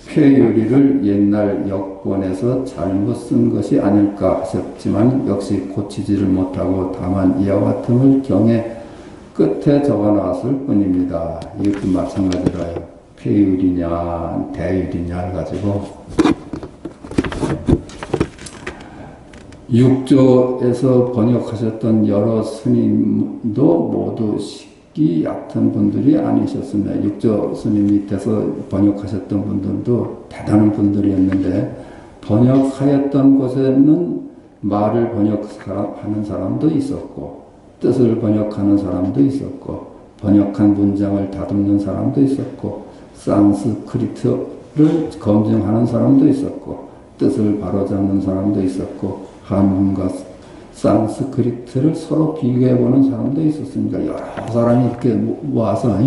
폐유리를 옛날 역본에서 잘못 쓴 것이 아닐까 하셨지만 역시 고치지를 못하고 다만 이와 같음을 경의 끝에 적어놨을 뿐입니다. 이것도 마찬가지로요. 폐유리냐 대유리냐를 가지고 6조에서 번역하셨던 여러 스님도 모두 식기 얕은 분들이 아니셨습니다. 6조 스님 밑에서 번역하셨던 분들도 대단한 분들이었는데 번역하였던 곳에는 말을 번역하는 사람도 있었고 뜻을 번역하는 사람도 있었고 번역한 문장을 다듬는 사람도 있었고 산스크리트를 검증하는 사람도 있었고 뜻을 바로잡는 사람도 있었고 한문과 산스크리트를 서로 비교해보는 사람도 있었습니다. 여러 사람이 이렇게 모아서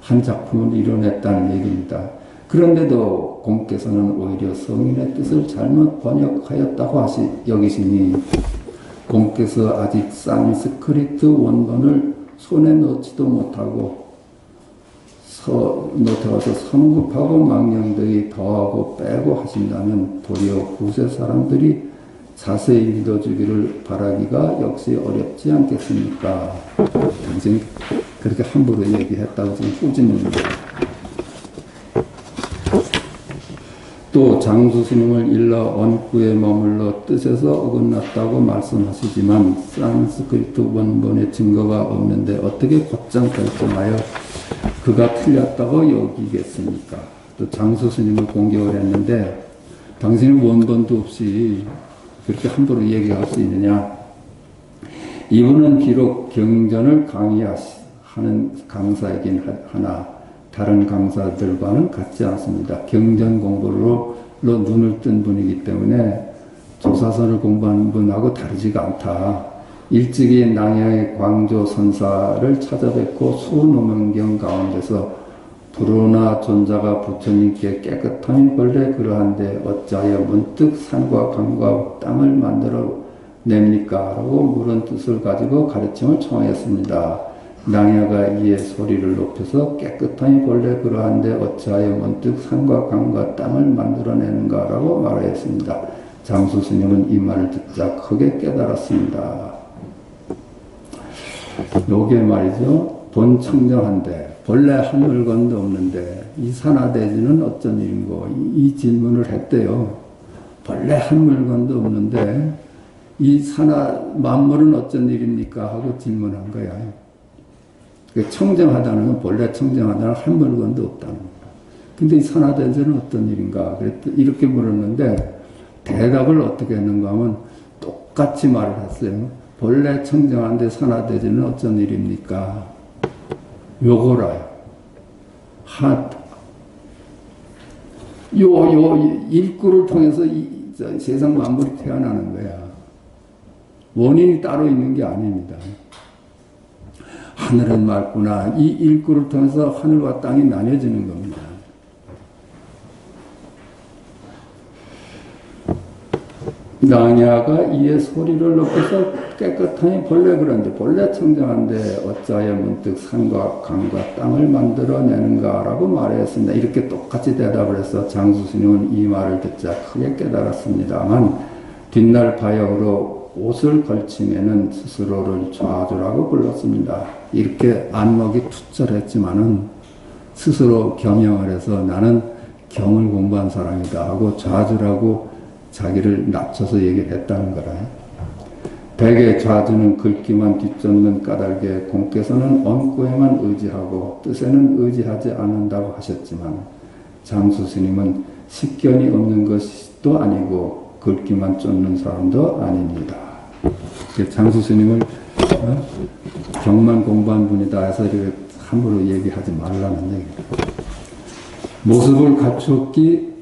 한 작품을 이뤄냈다는 얘기입니다. 그런데도 공께서는 오히려 성인의 뜻을 잘못 번역하였다고 여기시니 공께서 아직 산스크리트 원본을 손에 넣지도 못하고 노트가서 성급하고 망령되이 더하고 빼고 하신다면 도리어 후세 사람들이 자세히 믿어주기를 바라기가 역시 어렵지 않겠습니까? 당신이 그렇게 함부로 얘기했다고 지금 꾸짖는다. 또 장수스님을 일러 언구에 머물러 뜻에서 어긋났다고 말씀하시지만 산스크리트 원본의 증거가 없는데 어떻게 곧장 결정하여 그가 틀렸다고 여기겠습니까? 또 장수스님을 공격을 했는데 당신은 원본도 없이 그렇게 함부로 얘기할 수 있느냐? 이분은 비록 경전을 강의하는 강사이긴 하나 다른 강사들과는 같지 않습니다. 경전 공부로 눈을 뜬 분이기 때문에 조사선을 공부하는 분하고 다르지가 않다. 일찍이 남양의 광조 선사를 찾아뵙고 수노명경 가운데서 불어나 존자가 부처님께 깨끗함이 본래 그러한데 어찌하여 문득 산과 강과 땅을 만들어 냅니까? 라고 물은 뜻을 가지고 가르침을 청하였습니다. 낭야가 이에 소리를 높여서 깨끗함이 본래 그러한데 어찌하여 문득 산과 강과 땅을 만들어내는가? 라고 말하였습니다. 장수 스님은 이 말을 듣자 크게 깨달았습니다. 요게 말이죠. 본청정한데 본래 한 물건도 없는데 이 산하대지는 어쩐 일인고 이 질문을 했대요. 본래 한 물건도 없는데 이 산하 만물은 어쩐 일입니까? 하고 질문한 거야. 청정하다는 건 본래 청정하다는 한 물건도 없다는 거야. 근데 이 산하대지는 어떤 일인가? 이렇게 물었는데 대답을 어떻게 했는가 하면 똑같이 말을 했어요. 본래 청정한데 산하대지는 어쩐 일입니까? 요거라요. 일구를 통해서 세상 만물이 태어나는 거야. 원인이 따로 있는 게 아닙니다. 하늘은 맑구나. 이 일구를 통해서 하늘과 땅이 나뉘어지는 겁니다. 낭야가 이에 소리를 높여서 깨끗하니 본래 그런데 본래 청정한데 어찌하여 문득 산과 강과 땅을 만들어내는가 라고 말했습니다. 이렇게 똑같이 대답을 해서 장수스님은 이 말을 듣자 크게 깨달았습니다만 뒷날 바역으로 옷을 걸치면은 스스로를 좌주라고 불렀습니다. 이렇게 안목이 투철했지만은 스스로 겸용을 해서 나는 경을 공부한 사람이다 하고 좌주라고 자기를 낮춰서 얘기를 했다는 거라. 백의 좌주는 긁기만 뒤쫓는 까닭에 공께서는 언구에만 의지하고 뜻에는 의지하지 않는다고 하셨지만 장수 스님은 식견이 없는 것도 아니고 긁기만 쫓는 사람도 아닙니다. 장수 스님을 경만 공부한 분이다 해서 이렇게 함부로 얘기하지 말라는 얘기입니다. 모습을 갖추었기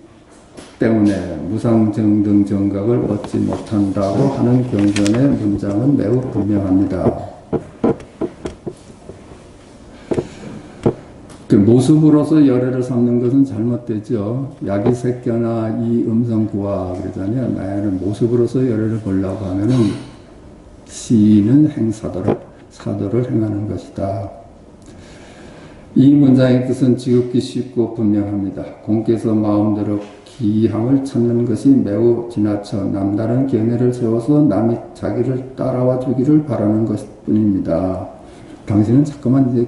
때문에 무상정등 정각을 얻지 못한다고 하는 경전의 문장은 매우 분명합니다. 그 모습으로서 열애를 삼는 것은 잘못되죠. 야기색견나 이 음성구화 그러잖아요. 나는 모습으로서 열애를 보려고 하면은 시인은 사도를 행하는 것이다. 이 문장의 뜻은 지극히 쉽고 분명합니다. 공께서 마음대로 기함을 찾는 것이 매우 지나쳐 남다른 견해를 세워서 남이 자기를 따라와 주기를 바라는 것뿐입니다. 당신은 자꾸만 이제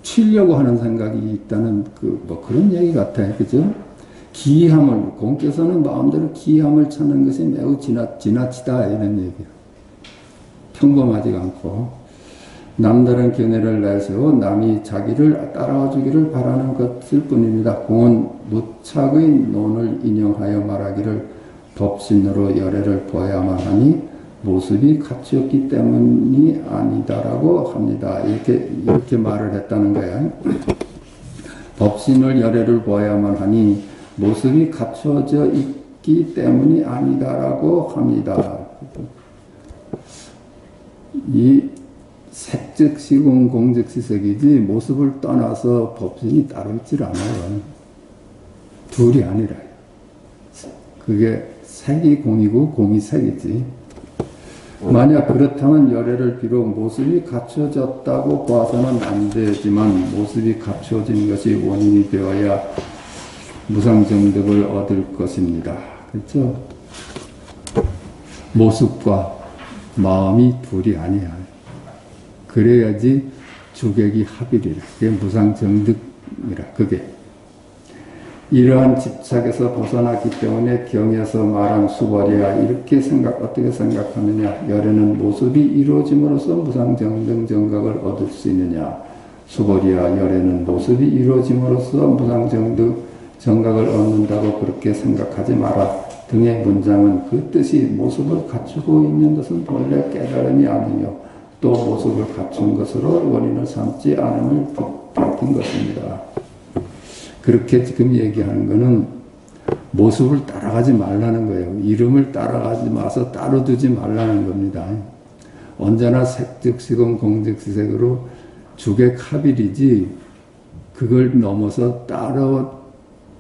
치려고 하는 생각이 있다는 그런 얘기 같아요. 그죠? 기함을, 공께서는 마음대로 기함을 찾는 것이 매우 지나치다 이런 얘기예요. 평범하지 않고 남다른 견해를 내세워 남이 자기를 따라와 주기를 바라는 것일 뿐입니다. 공은 무착의 논을 인용하여 말하기를 법신으로 열애를 보아야만 하니 모습이 갖추었기 때문이 아니다라고 합니다. 이렇게 말을 했다는 거예요. 법신을 열애를 보아야만 하니 모습이 갖추어져 있기 때문이 아니다라고 합니다. 이 색즉 시공 공즉 시색이지 모습을 떠나서 법신이 따로 있질 않아요. 둘이 아니라요. 그게 색이 공이고 공이 색이지. 만약 그렇다면 열애를 비록 모습이 갖춰졌다고 봐서는 안 되지만 모습이 갖춰진 것이 원인이 되어야 무상정득을 얻을 것입니다. 그렇죠? 모습과 마음이 둘이 아니야. 그래야지 주객이 합일이라. 그게 무상정득이라. 그게 이러한 집착에서 벗어났기 때문에 경에서 말한 수벌이야. 이렇게 어떻게 생각하느냐. 열애는 모습이 이루어짐으로써 무상정등 정각을 얻을 수 있느냐. 수벌이야. 열애는 모습이 이루어짐으로써 무상정등 정각을 얻는다고 그렇게 생각하지 마라. 등의 문장은 그 뜻이 모습을 갖추고 있는 것은 본래 깨달음이 아니며 또 모습을 갖춘 것으로 원인을 삼지 않음을 밝힌 것입니다. 그렇게 지금 얘기하는 것은 모습을 따라가지 말라는 거예요. 이름을 따라가지 마서 따로 두지 말라는 겁니다. 언제나 색즉시공 공즉시색으로 주객합일이지 그걸 넘어서 따로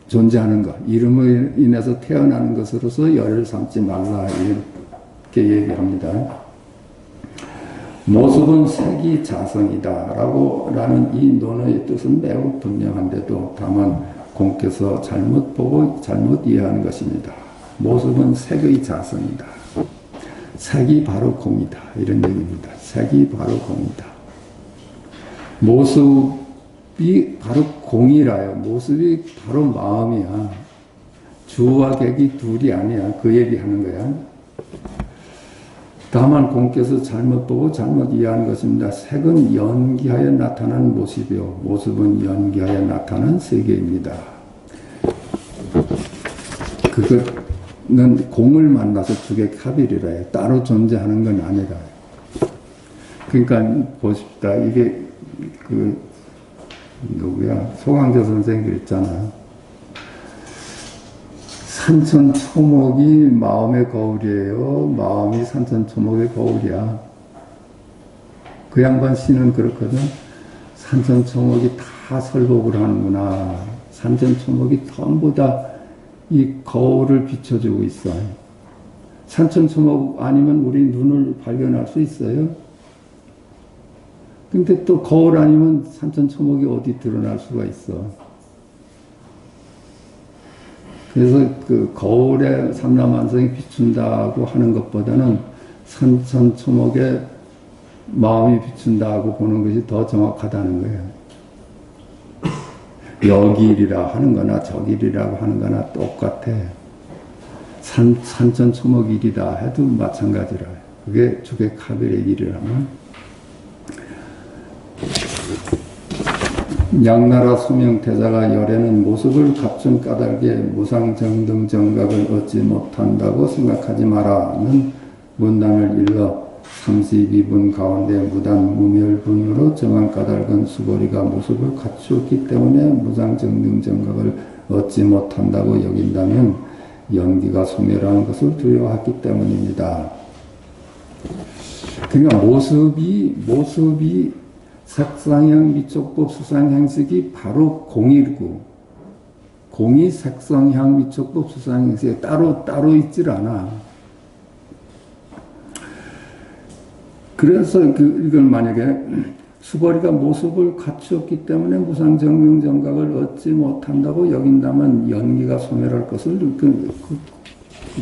존재하는 것, 이름을 인해서 태어나는 것으로서 열을 삼지 말라 이렇게 얘기합니다. 모습은 색이 자성이다 라는 이 논의 뜻은 매우 분명한데도 다만 공께서 잘못 보고 잘못 이해하는 것입니다. 모습은 색의 자성이다. 색이 바로 공이다. 이런 얘기입니다. 색이 바로 공이다. 모습이 바로 공이라요. 모습이 바로 마음이야. 주와 객이 둘이 아니야. 그 얘기하는 거야. 다만 공께서 잘못 보고 잘못 이해하는 것입니다. 색은 연기하여 나타난 모습이요. 모습은 연기하여 나타난 세계입니다. 그거는 공을 만나서 주객합일이라 해요. 따로 존재하는 건 아니라. 그러니까 보십시다. 이게 소강조 선생이 그랬잖아. 산천초목이 마음의 거울이에요. 마음이 산천초목의 거울이야. 그 양반 씨는 그렇거든. 산천초목이 다 설법을 하는구나. 산천초목이 전부 다 이 거울을 비춰주고 있어. 산천초목 아니면 우리 눈을 발견할 수 있어요? 근데 또 거울 아니면 산천초목이 어디 드러날 수가 있어. 그래서 그 거울에 삼라만성이 비춘다고 하는 것보다는 산천초목에 마음이 비춘다고 보는 것이 더 정확하다는 거예요. 여길이라 하는 거나 저길이라고 하는 거나 똑같아. 산천초목일이다 해도 마찬가지라. 그게 주객합일의 일이라면 양나라 수명태자가 열애는 모습을 갖춘 까닭에 무상정등 정각을 얻지 못한다고 생각하지 마라는 문단을 일러 32분 가운데 무단 무멸분으로 정한 까닭은 수고리가 모습을 갖추었기 때문에 무상정등 정각을 얻지 못한다고 여긴다면 연기가 소멸하는 것을 두려워했기 때문입니다. 그러니까 모습이 색상형 미촉법 수상형식이 바로 공이고 공이 색성향 미촉법 수상형식에 따로 있질 않아. 그래서 이걸 만약에 수벌이가 모습을 갖추었기 때문에 무상정경정각을 얻지 못한다고 여긴다면 연기가 소멸할 것을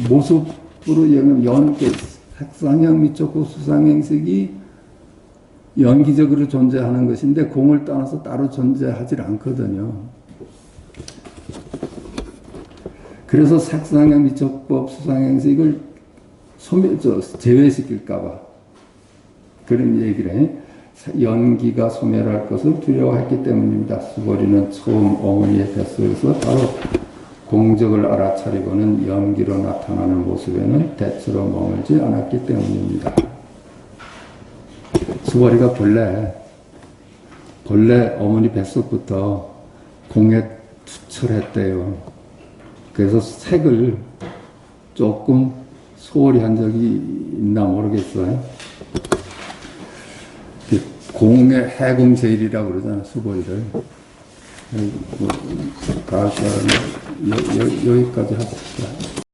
모습으로 여기면 색상형 미촉구 수상행식이 연기적으로 존재하는 것인데 공을 떠나서 따로 존재하지 않거든요. 그래서 색상형 미촉법 수상행식을 제외시킬까봐 그런 얘기를 해. 연기가 소멸할 것을 두려워했기 때문입니다. 수벌이는 처음 어머니의 뱃속에서 바로 공적을 알아차리고는 연기로 나타나는 모습에는 대체로 머물지 않았기 때문입니다. 수벌이가 본래 어머니 뱃속부터 공에 투철했대요. 그래서 색을 조금 소홀히 한 적이 있나 모르겠어요. 공의 해공제일이라고 그러잖아, 수벌이를. 여기까지 하십시다.